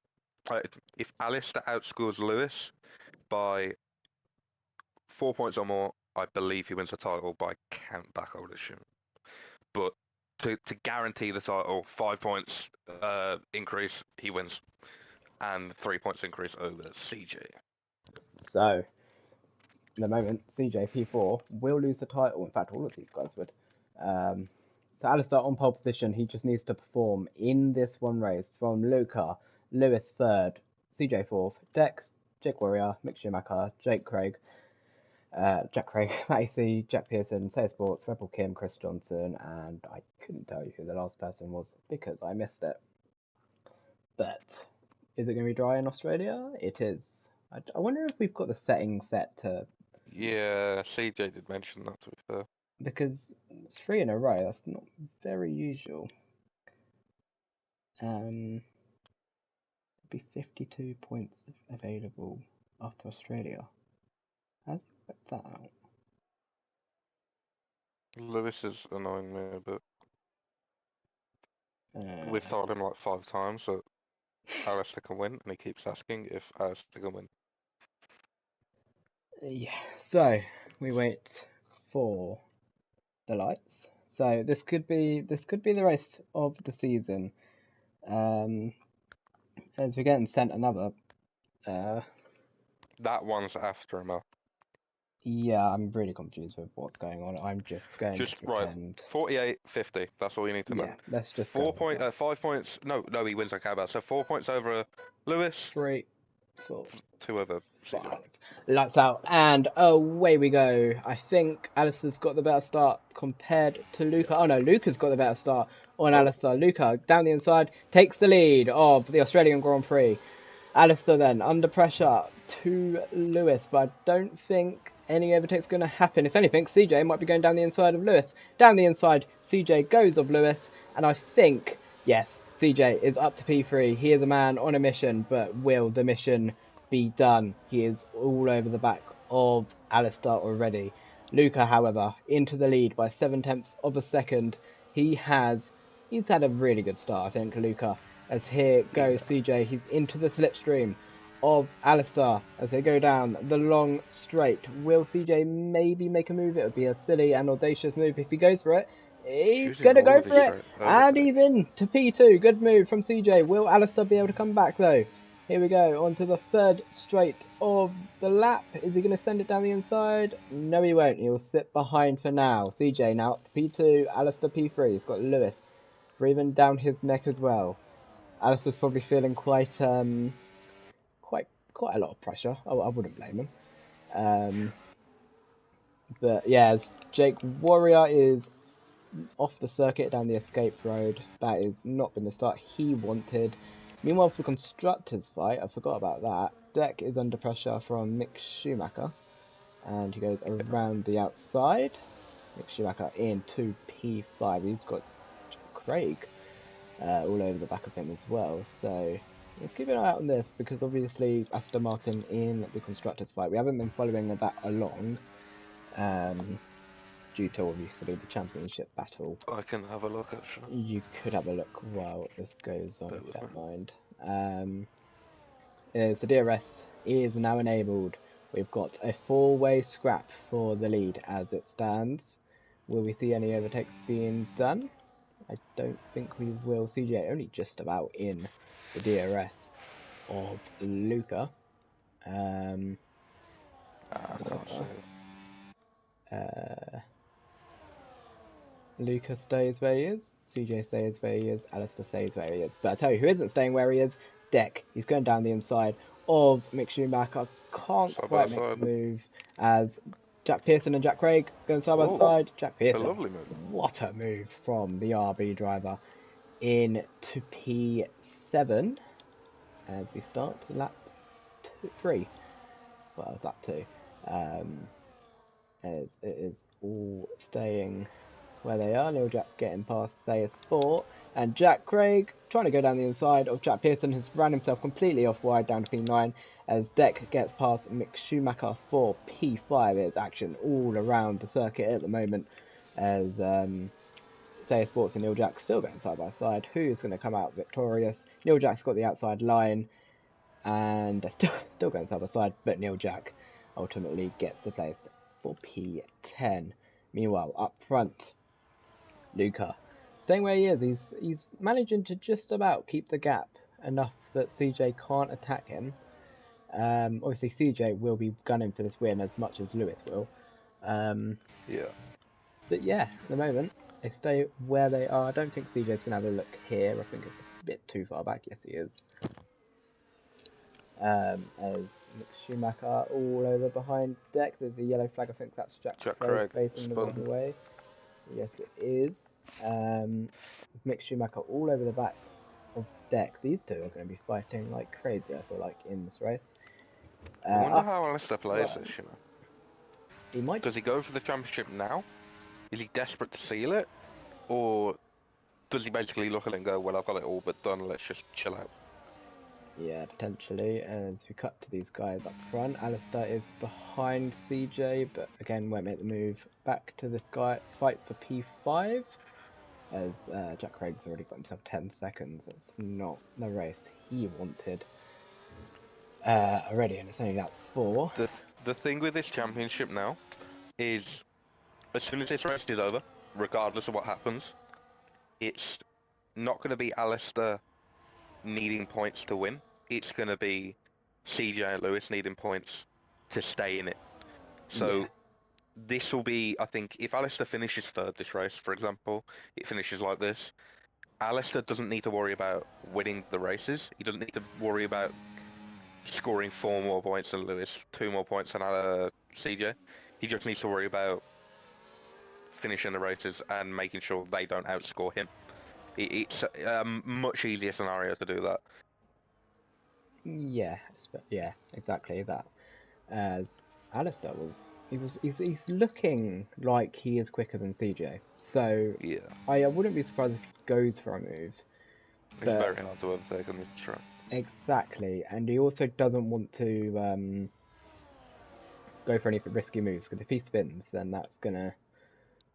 if Alistair outscores Lewis by 4 points or more, I believe he wins the title by count back, I would assume. But to guarantee the title, 5 points increase, he wins, and 3 points increase over CJ. So, at the moment, CJ P4 will lose the title. In fact, all of these guys would. Um, so Alistair on pole position, he just needs to perform in this one race from Luca, Lewis third, CJ fourth, Deck, Jake Warrior, Mick Schumacher, Jack Craig, Macy, Jack Pearson, Say Sports, Rebel Kim, Chris Johnson, and I couldn't tell you who the last person was because I missed it. But is it going to be dry in Australia? It is. I wonder if we've got the settings set to, Yeah, CJ did mention that, to be fair. because it's 3 in a row. That's not very usual. There'll be 52 points available after Australia. How's he worked that out? Lewis is annoying me a bit. We've Uh, told him like 5 times that Alistair can win, and he keeps asking if Alistair can win. yeah. So we wait for the lights. So this could be the race of the season. As we're getting sent another. That one's after him. Yeah, I'm really confused with what's going on. I'm just going to Just right, pretend. 48, 50. That's all you need to know. Yeah, let's just go with that. 5 points. No, he wins on Cabot. So 4 points over Lewis, 3, 4, 2 over CJ. 5. Lights out, and away we go. I think Alistair's got the better start compared to Luca. Oh no, Luca's got the better start on Oh, Alistair. Luca down the inside takes the lead of the Australian Grand Prix. Alistair then under pressure to Lewis, but I don't think any overtake's going to happen. If anything, CJ might be going down the inside of Lewis. Down the inside, CJ goes of Lewis, and I think, yes, CJ is up to P3. He is a man on a mission, but will the mission be done? He is all over the back of Alistair already. Luca, however, into the lead by 7/10 of a second. He's had a really good start, I think, Luca. As here goes yeah. CJ, he's into the slipstream of Alistair as they go down the long straight. Will CJ maybe make a move? It would be a silly and audacious move if he goes for it. He's Choosing going to all go of his for it, straight and he's overtakes. in to P2. Good move from CJ. Will Alistair be able to come back though? Here we go, onto the third straight of the lap. Is he going to send it down the inside? No, he won't. He'll sit behind for now. CJ now up to P2, Alistair P3. He's got Lewis breathing down his neck as well. Alistair's probably feeling quite a lot of pressure. I wouldn't blame him. But yeah, as Jake Warrior is off the circuit down the escape road. That is not been the start he wanted. Meanwhile, for the constructors fight, I forgot about that. Deck is under pressure from Mick Schumacher, and he goes around the outside. Mick Schumacher in 2P5. He's got Craig all over the back of him as well. So let's keep an eye out on this, because obviously Aston Martin in the constructors fight, we haven't been following that along. Due to obviously the championship battle. I can have a look actually. You could have a look while this goes on, Bear if you with me. don't mind. So DRS is now enabled. We've got a four-way scrap for the lead as it stands. Will we see any overtakes being done? I don't think we will. CJ only just about in the DRS of Luca. I can't see it. Luca stays where he is, CJ stays where he is, Alistair stays where he is. But I tell you who isn't staying where he is, Deck. He's going down the inside of Mick Schumacher. Can't Side by quite make side. the move as Jack Pearson and Jack Craig going side by Oh, side. Jack it's a Pearson, lovely move. what a move from the RB driver in to P6. 7 as we start lap 3. Well, that was lap 2. As it is all staying where they are. Neil Jack getting past Sayer Sport, and Jack Craig trying to go down the inside of Jack Pearson has ran himself completely off wide down to P9 as Deck gets past Mick Schumacher for P5. It's action all around the circuit at the moment as Sayer Sports and Neil Jack still going side by side. Who's going to come out victorious? Neil Jack's got the outside line and they're still going side by side, but Neil Jack ultimately gets the place for P10. Meanwhile, up front, Luca staying where he is. He's managing to just about keep the gap enough that CJ can't attack him. Obviously, CJ will be gunning for this win as much as Lewis will. Yeah. But yeah, at the moment, they stay where they are. I don't think CJ's going to have a look here. I think it's a bit too far back. Yes, he is. As Mick Schumacher all over behind Deck. There's a yellow flag. I think that's Jack Craig facing the wrong way. Yes, it is. Mick Schumacher all over the back of Deck. These two are going to be fighting like crazy, I feel like, in this race. I wonder how Alistair plays this, you know. He might. Does he go for the championship now? Is he desperate to seal it? Or does he basically look at it and go, well, I've got it all but done, let's just chill out? Yeah, potentially. As we cut to these guys up front, Alistair is behind CJ, but again won't make the move back to this guy. Fight for P5, as Jack Craig's already got himself 10 seconds. It's not the race he wanted already, and it's only lap 4. The thing with this championship now is, as soon as this race is over, regardless of what happens, it's not going to be Alistair needing points to win. It's going to be CJ and Lewis needing points to stay in it. So Yeah. this will be, I think, if Alistair finishes third this race, for example, it finishes like this, Alistair doesn't need to worry about winning the races. He doesn't need to worry about scoring 4 more points than Lewis, 2 more points than CJ. He just needs to worry about finishing the races and making sure they don't outscore him. It's a much easier scenario to do that. Yeah, exactly that. As Alistair he's looking like he is quicker than CJ. So Yeah, I wouldn't be surprised if he goes for a move. it's But very hard to overtake on this track. exactly, and he also doesn't want to go for any risky moves, because if he spins, then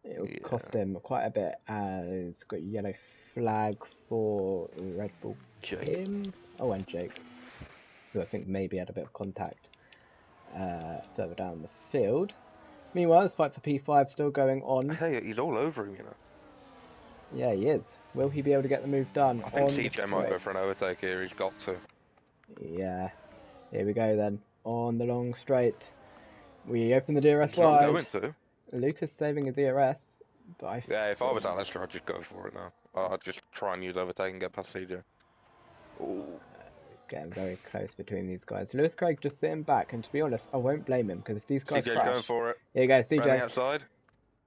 it'll cost him quite a bit. As got a yellow flag for Red Bull Kim. Oh, and Jake, who I think maybe had a bit of contact further down the field. Meanwhile, this fight for P5 still going on. Hey, he's all over him, you know. Yeah, he is. Will he be able to get the move done? I think CJ might go for an overtake here. He's got to. Yeah. Here we go then. On the long straight. We open the DRS He's wide. not going to. Lucas saving a DRS. But Yeah, if I was Alistair, I'd just go for it now. I'd just try and use overtake and get past CJ. Ooh. Getting very close between these guys. Lewis Craig just sitting back, and to be honest, I won't blame him, because if these guys CJ's crash... going for it. Here you go, CJ. Around the outside.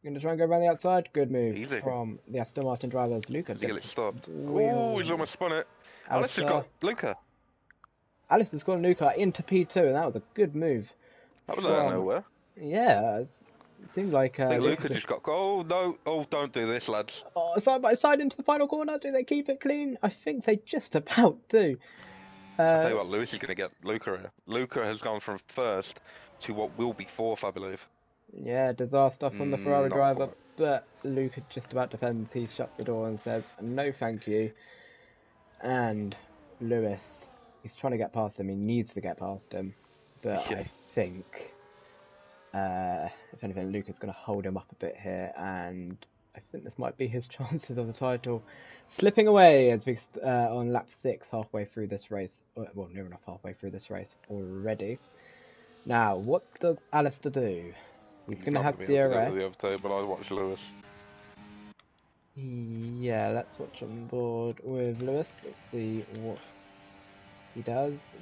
Going to try and go around the outside. Good move Easy. from the Aston Martin drivers. Luca. Does he get it stopped? Wheel. Ooh, he's almost spun it. Alistair's got Luca. Alistair's got Luca into P2, and that was a good move. That was out of nowhere. Yeah, it seemed like... I think Luca just got... Oh, no. Oh, don't do this, lads. Oh, side by side into the final corner. Do they keep it clean? I think they just about do. I'll tell you what, Lewis is going to get Luca here. Luca has gone from first to what will be fourth, I believe. Yeah, disaster from the Ferrari driver, quite. but Luca just about defends. He shuts the door and says, no thank you. And Lewis, he's trying to get past him. He needs to get past him. But Yeah. I think, if anything, Luca's going to hold him up a bit here, and I think this might be his chances of the title slipping away as we on lap 6, halfway through this race. Well, near enough halfway through this race already. Now, what does Alistair do? He's going to have DRS. But I watch Lewis. Yeah, let's watch on board with Lewis. Let's see what he does.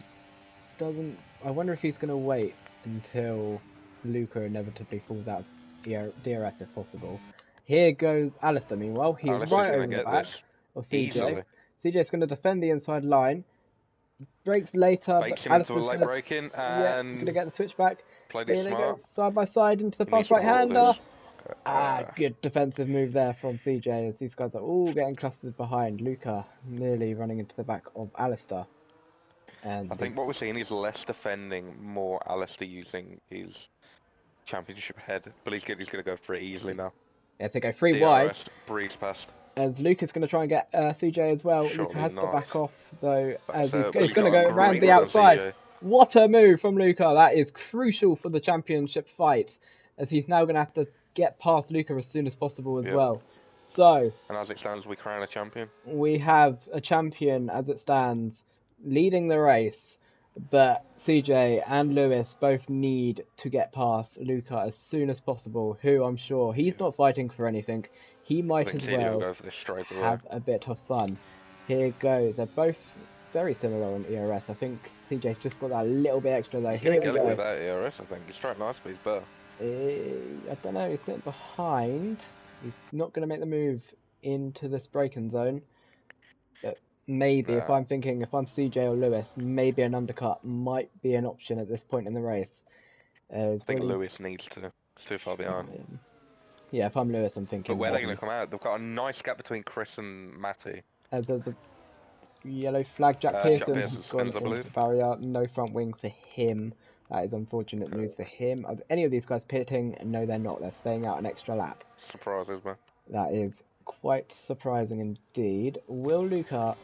I wonder if he's going to wait until Luca inevitably falls out of DRS if possible. Here goes Alistair, meanwhile. He's right over the back of CJ. Easily. CJ's going to defend the inside line. Breaks later, but Bakes him into a Alistair's late going to break-in going to and get the switch back. played it Here they go, smart. side by side into the He fast needs to halt right-hander. this. Good defensive move there from CJ as these guys are all getting clustered behind. Luca nearly running into the back of Alistair. And I think what we're seeing is less defending, more Alistair using his championship head. But he's going to go for it easily now. yeah, they go 3 wide. DRS, breeze past. As Luca's going to try and get CJ as well. Luca Surely has to not. back off though, as he's But going to go got around great the run on outside. CJ. What a move from Luca! That is crucial for the championship fight, as he's now going to have to get past Luca as soon as possible as well. So, and as it stands, we crown a champion. We have a champion as it stands, leading the race, but CJ and Lewis both need to get past Luca as soon as possible, who I'm sure he's not fighting for anything. He might as CJ will well go for this straight away. have a bit of fun. Here goes. They're both very similar on ERS. I think CJ's just got that little bit extra though. He's Here going we to get go. it with that ERS, I think. He's straight nice, but he's better. I don't know, he's sitting behind. He's not going to make the move into this braking zone. But maybe, if I'm CJ or Lewis, maybe an undercut might be an option at this point in the race. I think Lewis needs to. It's too far behind. Yeah, if I'm Lewis, I'm thinking. But where are they going to come out? They've got a nice gap between Chris and Matty. There's a yellow flag. Jack Pearson has gone spinners, into the barrier. No front wing for him. That is unfortunate news for him. Are any of these guys pitting? No, they're not. They're staying out an extra lap. Surprises me. That is quite surprising indeed. Will Luca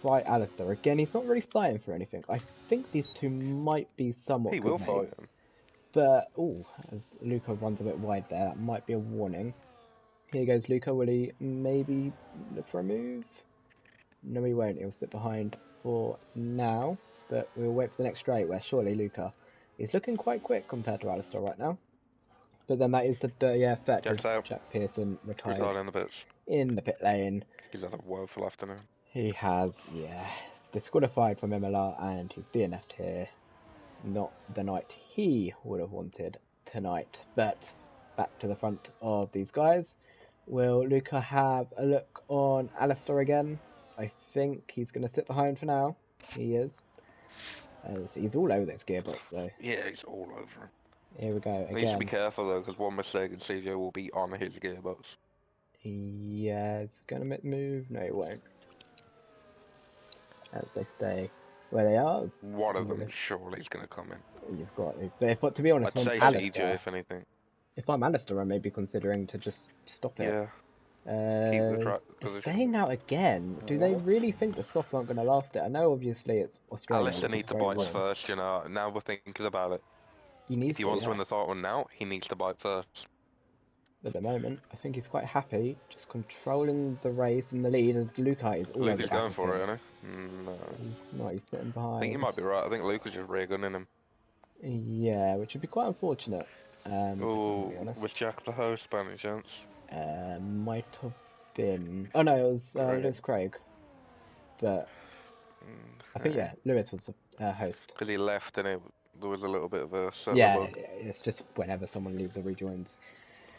fight Alistair? Again, he's not really fighting for anything. I think these two might be somewhat good mates. He will fight him. But, as Luca runs a bit wide there, that might be a warning. Here goes Luca. Will he maybe look for a move? No, he won't. He'll sit behind for now. But we'll wait for the next straight where surely Luca is looking quite quick compared to Alistair right now. But then that is the effect as Jack Pearson retires in the pit lane. He's had a woeful afternoon. He has, disqualified from Imola, and he's DNF'd here. Not the night he would have wanted tonight. But back to the front of these guys. Will Luca have a look on Alistair again? I think he's going to sit behind for now. He is. As he's all over this gearbox though. Yeah, he's all over him. Here we go again. He needs to be careful though, because one mistake and CJ will be on his gearbox. Yeah, it's going to move. No, it won't. As they stay where they are. One of them surely is going to come in. You've got to. But to be honest, I'd say Alistair, CJ if anything. If I'm Alistair, I may be considering to just stop it. Yeah. They're staying out again. Do they really think the softs aren't going to last it? I know obviously it's Australia. Alistair needs to bite first, you know. Now we're thinking about it. If he wants to win the title now, he needs to bite first. At the moment, I think he's quite happy, just controlling the race in the lead as Luca is all over the back. Luca's going for it, isn't he? No. He's not, he's sitting behind. I think you might be right. I think Luca's just rear gunning him. Yeah, which would be quite unfortunate. Was Jack the host by any chance? Might have been. Oh no, it was Lewis Craig. But I think Lewis was the host. Because he left and there was a little bit of a it's just whenever someone leaves or rejoins.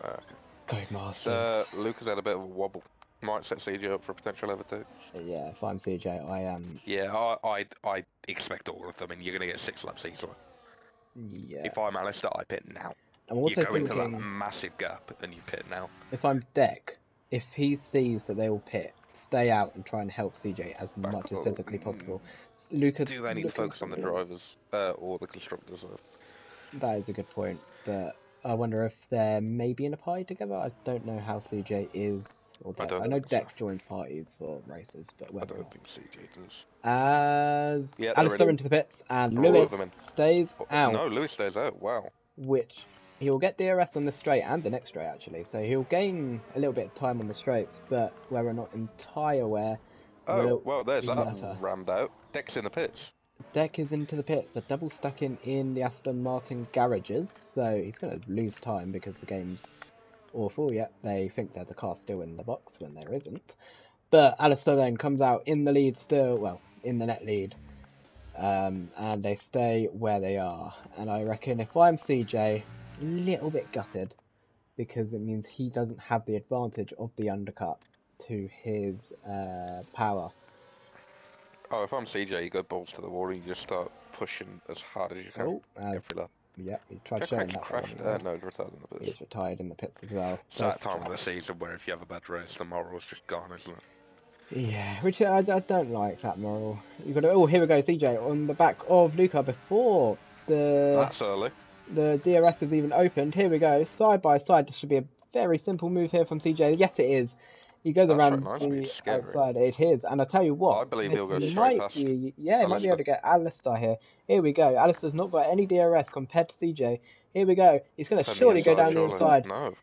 Okay. Codemasters. Lucas had a bit of a wobble. Might set CJ up for a potential overtake. Yeah, if I'm CJ, I am. Yeah, I expect all of them, and you're gonna get 6 laps easily. Yeah. If I'm Alistair, I pit now. I'm also you go into that massive gap and you pit now. If I'm Deck, if he sees that they will pit, stay out and try and help CJ as much as physically possible. Luca, do they need to focus on the drivers or the constructors? That is a good point, but I wonder if they're maybe in a party together. I don't know how CJ is. Or I know Deck joins parties for races, but I don't think CJ does. As Alistair into the pits and Lewis stays out. No, Lewis stays out. Wow. Which he will get DRS on the straight and the next straight actually, so he'll gain a little bit of time on the straights, but where we're not entirely aware. Oh, well, there's that rammed out. Deck's in the pits. Deck is into the pits. They're double stacking in the Aston Martin garages, so he's going to lose time because the game's awful. Yet they think there's a car still in the box when there isn't. But Alistair then comes out in the lead still, well, in the net lead. And they stay where they are. And I reckon if I'm CJ, a little bit gutted, because it means he doesn't have the advantage of the undercut to his power. Oh, if I'm CJ, you go balls to the wall and you just start pushing as hard as you can. Oh, as Every lap. yeah, he tried Jack showing actually that there, crashed. wasn't he? No, retired in the pits. He's retired in the pits as well. It's that Both time of the drivers. season where if you have a bad race, the moral's just gone, isn't it? Yeah, which I don't like that moral. You got to. Oh, here we go, CJ on the back of Luca before That's early. the DRS is even opened. Here we go, side by side. This should be a very simple move here from CJ. Yes, it is. He goes That's right, around nice. the It's scary. outside. It is, and I tell you what, I believe this he'll go straight might past be. Yeah, he might be able Alistair. to get Alistair here. Here we go. Alistair's not got any DRS compared to CJ. Here we go. He's going to Turn the surely go inside, down the surely. inside. No.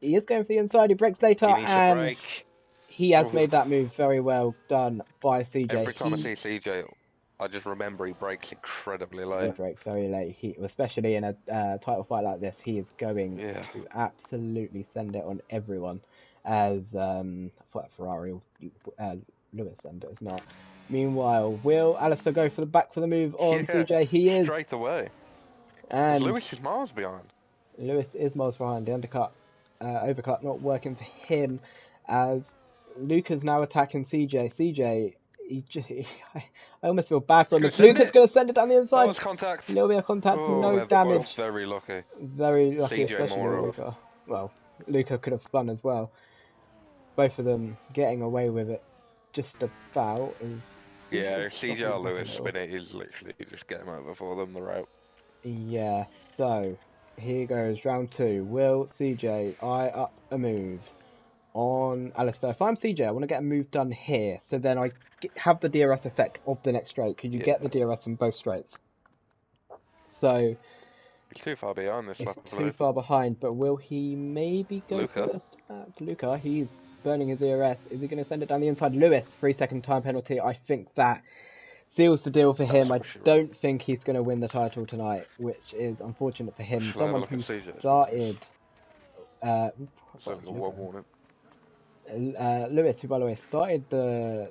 He is going for the inside. He breaks later, He needs to and brake. he has Oof. made that move very well done by CJ. Every time I see CJ, I just remember he brakes incredibly He late. breaks very late. Especially in a title fight like this, he is going Yeah. to absolutely send it on everyone. As I thought Ferrari Lewis then, but it's not. Meanwhile, will Alistair go for the back for the move on CJ? He is straight away. and Lewis is miles behind. Lewis is miles behind. The undercut, overcut not working for him. As Luca's now attacking CJ. CJ, I almost feel bad for him. As Luca's going to send it down the inside. Oh, it's contact. A little bit of contact, Oh, no they're damage. both very lucky. Very lucky, CJ especially more of. Luca. Well, Luca could have spun as well. Both of them getting away with it just about. Yeah, if CJ or Lewis spin it, is literally just game over for them, the route. Yeah, so here goes round 2. Will CJ eye up a move on Alistair? If I'm CJ, I want to get a move done here, so then I have the DRS effect of the next straight, because you get the DRS in both straights. So he's too far behind this lap. It's too far behind, but will he maybe go Luca. for this lap? Luca, he's burning his DRS. Is he going to send it down the inside? Lewis, 3-second time penalty. I think that seals the deal for him. I don't think he's going to win the title tonight, which is unfortunate for him. Someone who started... Lewis, who by the way started the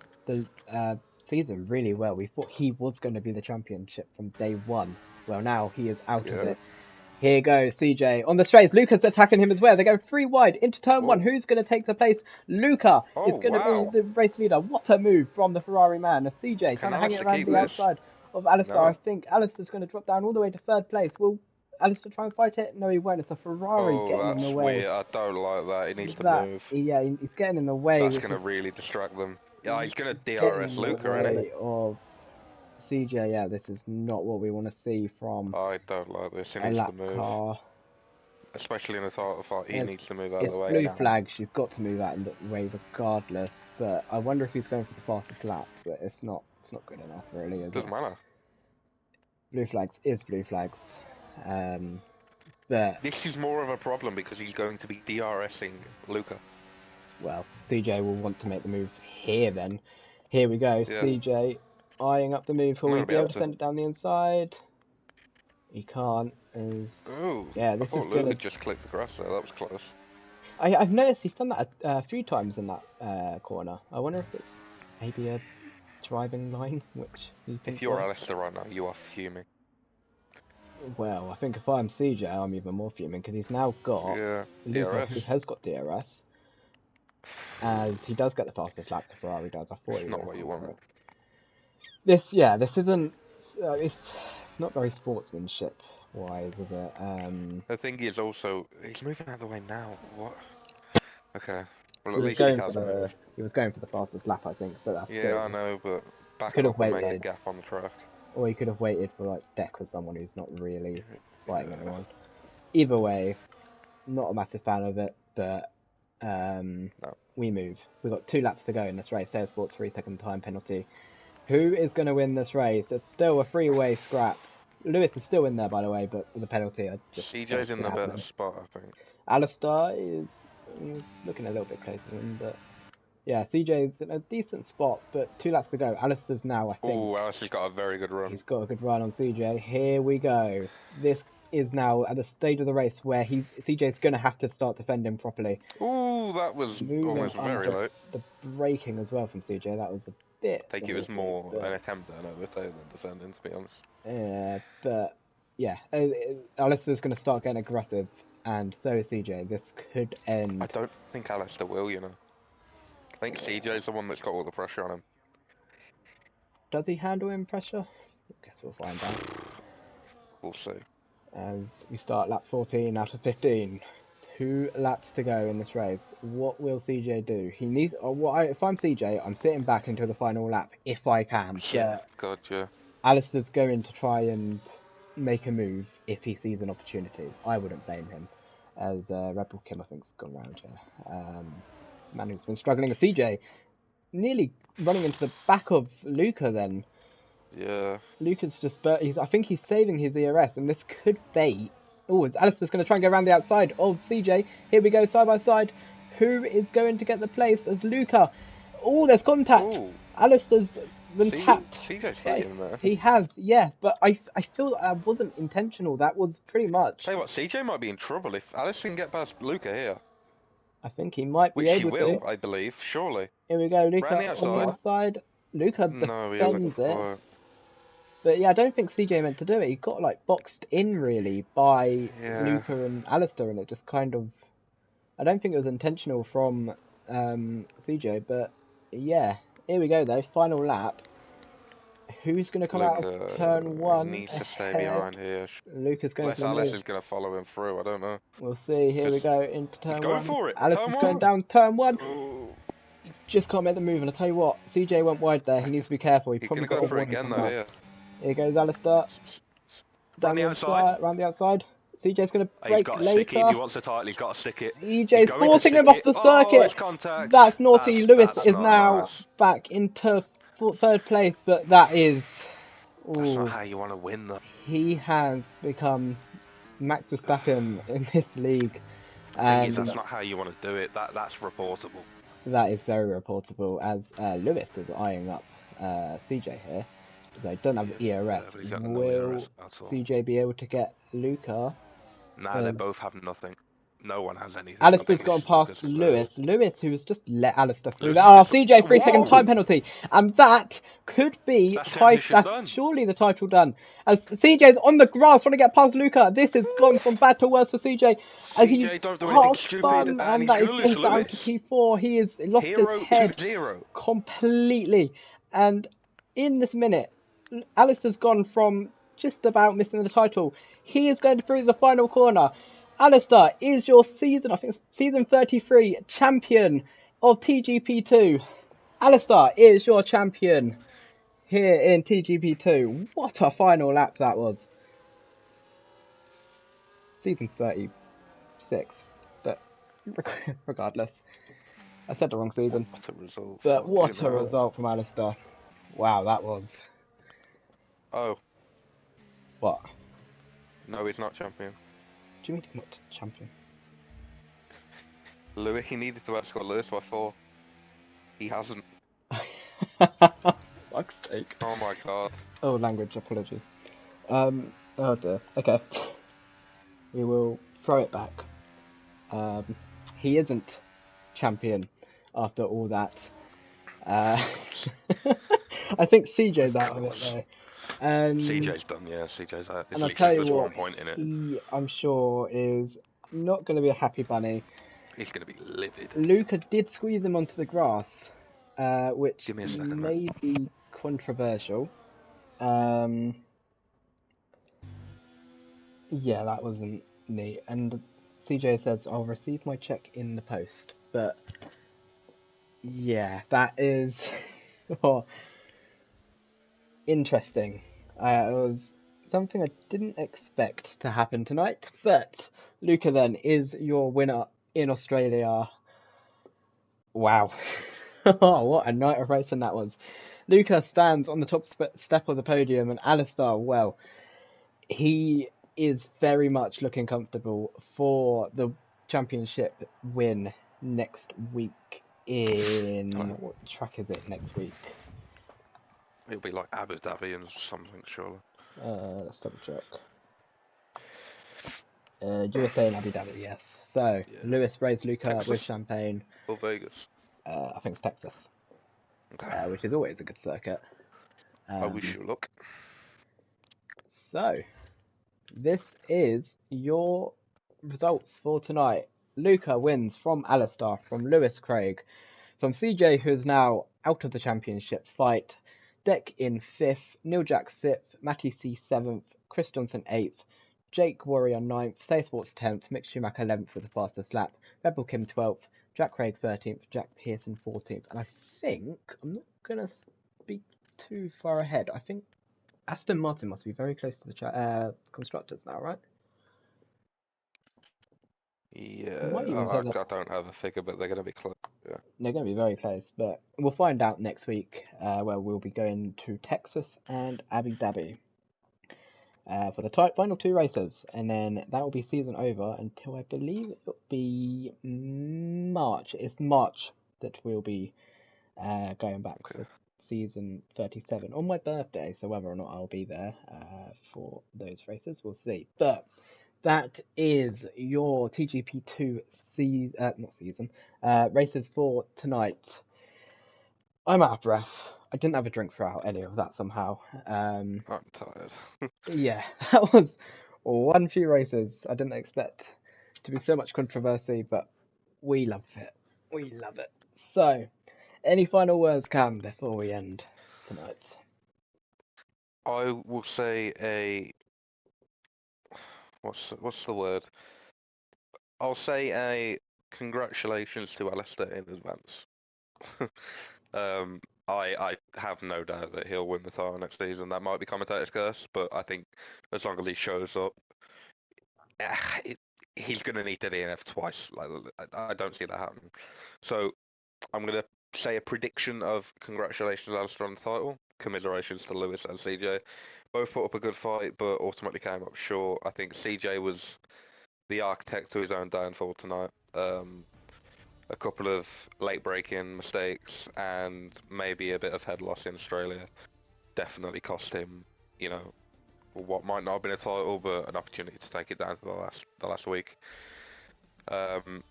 season really well. We thought he was going to be the championship from day one. Well, now he is out of it. Here goes CJ on the straights. Luca's attacking him as well. They go 3 wide into turn 1. Who's going to take the place? Luca is going to be the race leader. What a move from the Ferrari man. CJ trying to hang it around the outside of Alistair. I think Alistair's going to drop down all the way to 3rd place. Will Alistair try and fight it? No, he won't. It's a Ferrari getting in the way. Weird. I don't like that. He needs to move. Yeah, he's getting in the way. That's going to really distract them. Yeah, he's going to DRS Luca, isn't he? Of CJ, yeah, this is not what we want to see from I don't like this. He needs to move. Car. Especially in a title fight, he needs to move out of the way. It's blue flags, you've got to move out of the way regardless, but I wonder if he's going for the fastest lap, but it's not good enough really, is it? Doesn't matter. Blue flags is blue flags. But this is more of a problem because he's going to be DRSing Luca. Well, CJ will want to make the move here then. Here we go, yeah. CJ eyeing up the move. Will he be able to send it down the inside? He can't. Yeah, this is Luca gonna just clipped the grass there. That was close. I've noticed he's done that a few times in that corner. I wonder if it's maybe a driving line, which he thinks. If you're Alistair right now, you are fuming. Well, I think if I'm CJ, I'm even more fuming because he's now got Luca, who has got DRS, as he does get the fastest lap. The Ferrari does. I thought. It's not what you want. This isn't. It's not very sportsmanship wise, is it? The thing is also he's moving out of the way now. What? Okay. Well, at least he was going for the fastest lap, I think. But that's still, I know, but back could up have waited. And make a gap on the track. Or he could have waited for like Deck or someone who's not really fighting anyone. Either way, not a massive fan of it, but no. We move. We've got 2 laps to go in this race. Air Sports 3-second time penalty. Who is going to win this race? It's still a 3-way scrap. Lewis is still in there, by the way, but with the penalty, I just CJ's in the better spot, I think. Alistair he was looking a little bit closer to him, but yeah, CJ's in a decent spot, but 2 laps to go. Alistair's now, I think. Oh, Alistair's got a very good run. He's got a good run on CJ. Here we go. This is now at the stage of the race where CJ's going to have to start defending properly. Oh, that was almost very late. The braking as well from CJ, that was a bit. I think it was more an attempt at an overtake than defending, to be honest. Yeah, but yeah, Alistair's going to start getting aggressive, and so is CJ. This could end. I don't think Alistair will, you know. I think CJ's the one that's got all the pressure on him. Does he handle in pressure? Guess we'll find out We'll see. as we start lap 14 out of 15. 2 laps to go in this race. What will CJ do? He needs. If I'm CJ, I'm sitting back until the final lap if I can. Yeah, But God, yeah. Alistair's going to try and make a move if he sees an opportunity. I wouldn't blame him, as Red Bull Kim I think's gone round here. Man who's been struggling. CJ nearly running into the back of Luca then. Yeah. Luca's just, I think he's saving his ERS, and this could bait. Oh, is Alistair's going to try and go around the outside of CJ. Here we go, side by side. Who is going to get the place as Luca? Oh, there's contact. Ooh. Alistair's been tapped. CJ's hitting there. He has, yes, but I feel that wasn't intentional. That was pretty much. Tell you what, CJ might be in trouble if Alice can get past Luca here. I think he might be Which he able will, to. I believe, surely. Here we go, Luca Round the on the outside. Luca No, he hasn't defends it. quite. But yeah, I don't think CJ meant to do it. He got like boxed in really by Luca and Alistair, and it just kind of. I don't think it was intentional from CJ, but yeah. Here we go though, final lap. Who's going to come out of turn 1? Needs to stay ahead? behind here. Luca's going Unless for the Alice move. is going to follow him through, I don't know. We'll see. Here we go into turn 1. Going for it. Alice Turn is going one. down turn 1. Ooh. Just can't make the move, and I tell you what, CJ went wide there. He needs to be careful. He He's probably going to got go a for it warning again from though that. here. Here goes Alistair. Down the outside. Round the outside. CJ's going to He's break got to later. stick it. If he wants to title, he's got to stick it. CJ's forcing him off the circuit. It's contact. That's naughty. Lewis That's is not now nice. back into 3rd place, but that is. That's Ooh, not how you want to win, though. he has become Max Verstappen in this league. Thing is, that's not how you want to do it. That's reportable. That is very reportable, as Lewis is eyeing up CJ here. Because I don't have ERS. But he's got no Will ERS at all. CJ be able to get Luca? Nah, they both have nothing. No one has anything. Alistair's gone past Lewis. Lewis, who's just let Alistair through Lewis there. Oh, is CJ, 3-second Whoa. time penalty. And that could be That's surely the title done. As CJ's on the grass trying to get past Luca. This has gone from bad to worse for CJ. As CJ, he's don't do anything stupid, spun, and he's that is gonna lose just to down Lewis. to P4. He has lost his head 0-0. completely. And in this minute, Alistair's gone from just about missing the title. He is going through the final corner. Alistair is your I think it's season 33 champion of TGP2. Alistair is your champion here in TGP2. What a final lap that was. Season 36. But regardless, I said the wrong season. What a result. But what a result from Alistair. Wow, that was. Oh. What? No, he's not champion. Do you mean he's not champion? Lewis, he needed to outscore Lewis by 4. He hasn't. Fuck's sake. Oh my god. Oh, language, apologies. Oh dear. Okay. We will throw it back. He isn't champion after all that. I think CJ's out of it though. CJ's done, yeah, CJ's out. And I'll tell you what, 1 point in it. he, I'm sure, is not going to be a happy bunny. He's going to be livid. Luca did squeeze him onto the grass, which Give me a second, may be controversial. Yeah, that wasn't neat. And CJ says, I'll receive my check in the post. But, yeah, that is interesting. It was something I didn't expect to happen tonight. But Luca then is your winner in Australia. Wow. What a night of racing that was. Luca stands on the top step of the podium, and Alistair, well, he is very much looking comfortable for the championship win next week in... What track is it next week? It'll be like Abu Dhabi and something, surely. Let's double check. USA and Abu Dhabi, yes. So, yeah. Lewis raised Luca Texas? with champagne. Or Vegas? I think it's Texas. Okay. Which is always a good circuit. I wish you luck. So, this is your results for tonight. Luca wins from Alistair, from Lewis Craig, from CJ, who is now out of the championship fight. Deck in 5th, Neil Jack 6th, Matty C 7th, Chris Johnson 8th, Jake Warrior 9th, Say Sports 10th, Mick Schumacher 11th with the fastest lap, Rebel Kim 12th, Jack Craig 13th, Jack Pearson 14th, and I think, I'm not going to be too far ahead, I think Aston Martin must be very close to the constructors now, right? Yeah, I might even say that I don't have a figure, but they're going to be close. Yeah. they're going to be very close, but we'll find out next week where we'll be going to Texas and Abu Dhabi for the final 2 races, and then that will be season over until I believe it'll be March. It's March that we'll be going back Okay. for season 37 on my birthday, so whether or not I'll be there for those races, we'll see. But that is your TGP2 races for tonight. I'm out of breath. I didn't have a drink throughout any of that somehow. I'm tired. Yeah, that was one few races. I didn't expect to be so much controversy, but we love it. We love it. So, any final words, Cam, before we end tonight? I will say what's the word? I'll say a congratulations to Alistair in advance. I have no doubt that he'll win the title next season. That might be commentator's curse, but I think as long as he shows up, he's going to need to DNF twice. Like I don't see that happening. So I'm going to say a prediction of congratulations, Alistair, on the title. Commiserations to Lewis and CJ. Both put up a good fight, but ultimately came up short. I think CJ was the architect to his own downfall tonight. A couple of late breaking mistakes and maybe a bit of head loss in Australia definitely cost him, you know, what might not have been a title, but an opportunity to take it down to the last week. The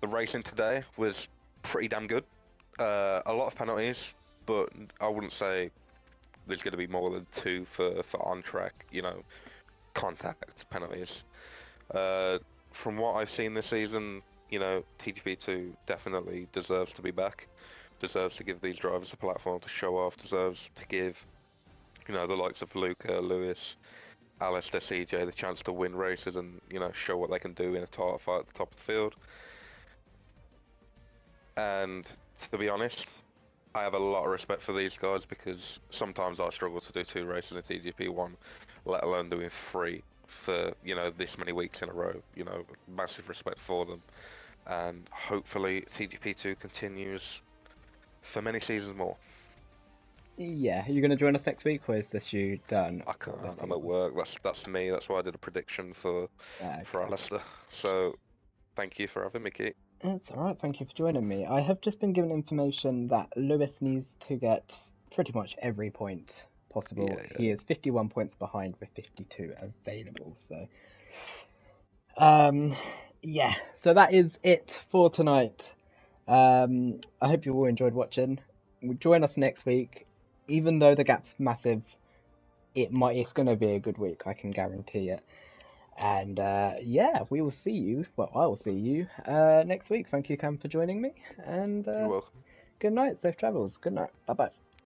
racing today was pretty damn good. A lot of penalties, but I wouldn't say there's going to be more than 2 for on track, you know, contact penalties. From what I've seen this season, you know, TGP2 definitely deserves to be back, deserves to give these drivers a platform to show off, deserves to give, you know, the likes of Luca, Lewis, Alistair, CJ the chance to win races and, you know, show what they can do in a title fight at the top of the field. And to be honest, I have a lot of respect for these guys because sometimes I struggle to do 2 races in a TGP1, let alone doing 3 for, you know, this many weeks in a row. You know, massive respect for them. And hopefully TGP2 continues for many seasons more. Yeah, are you going to join us next week, or is this you done? I can't. I'm at work. That's me. That's why I did a prediction for Alistair. So thank you for having me, Keith. It's alright, thank you for joining me. I have just been given information that Lewis needs to get pretty much every point possible. Yeah. He is 51 points behind with 52 available, so... yeah, so that is it for tonight. I hope you all enjoyed watching. Join us next week. Even though the gap's massive, it's going to be a good week, I can guarantee it. And yeah, we will see you. Well, I will see you next week. Thank you, Cam, for joining me. And You're welcome. good night. Safe travels. Good night. Bye bye.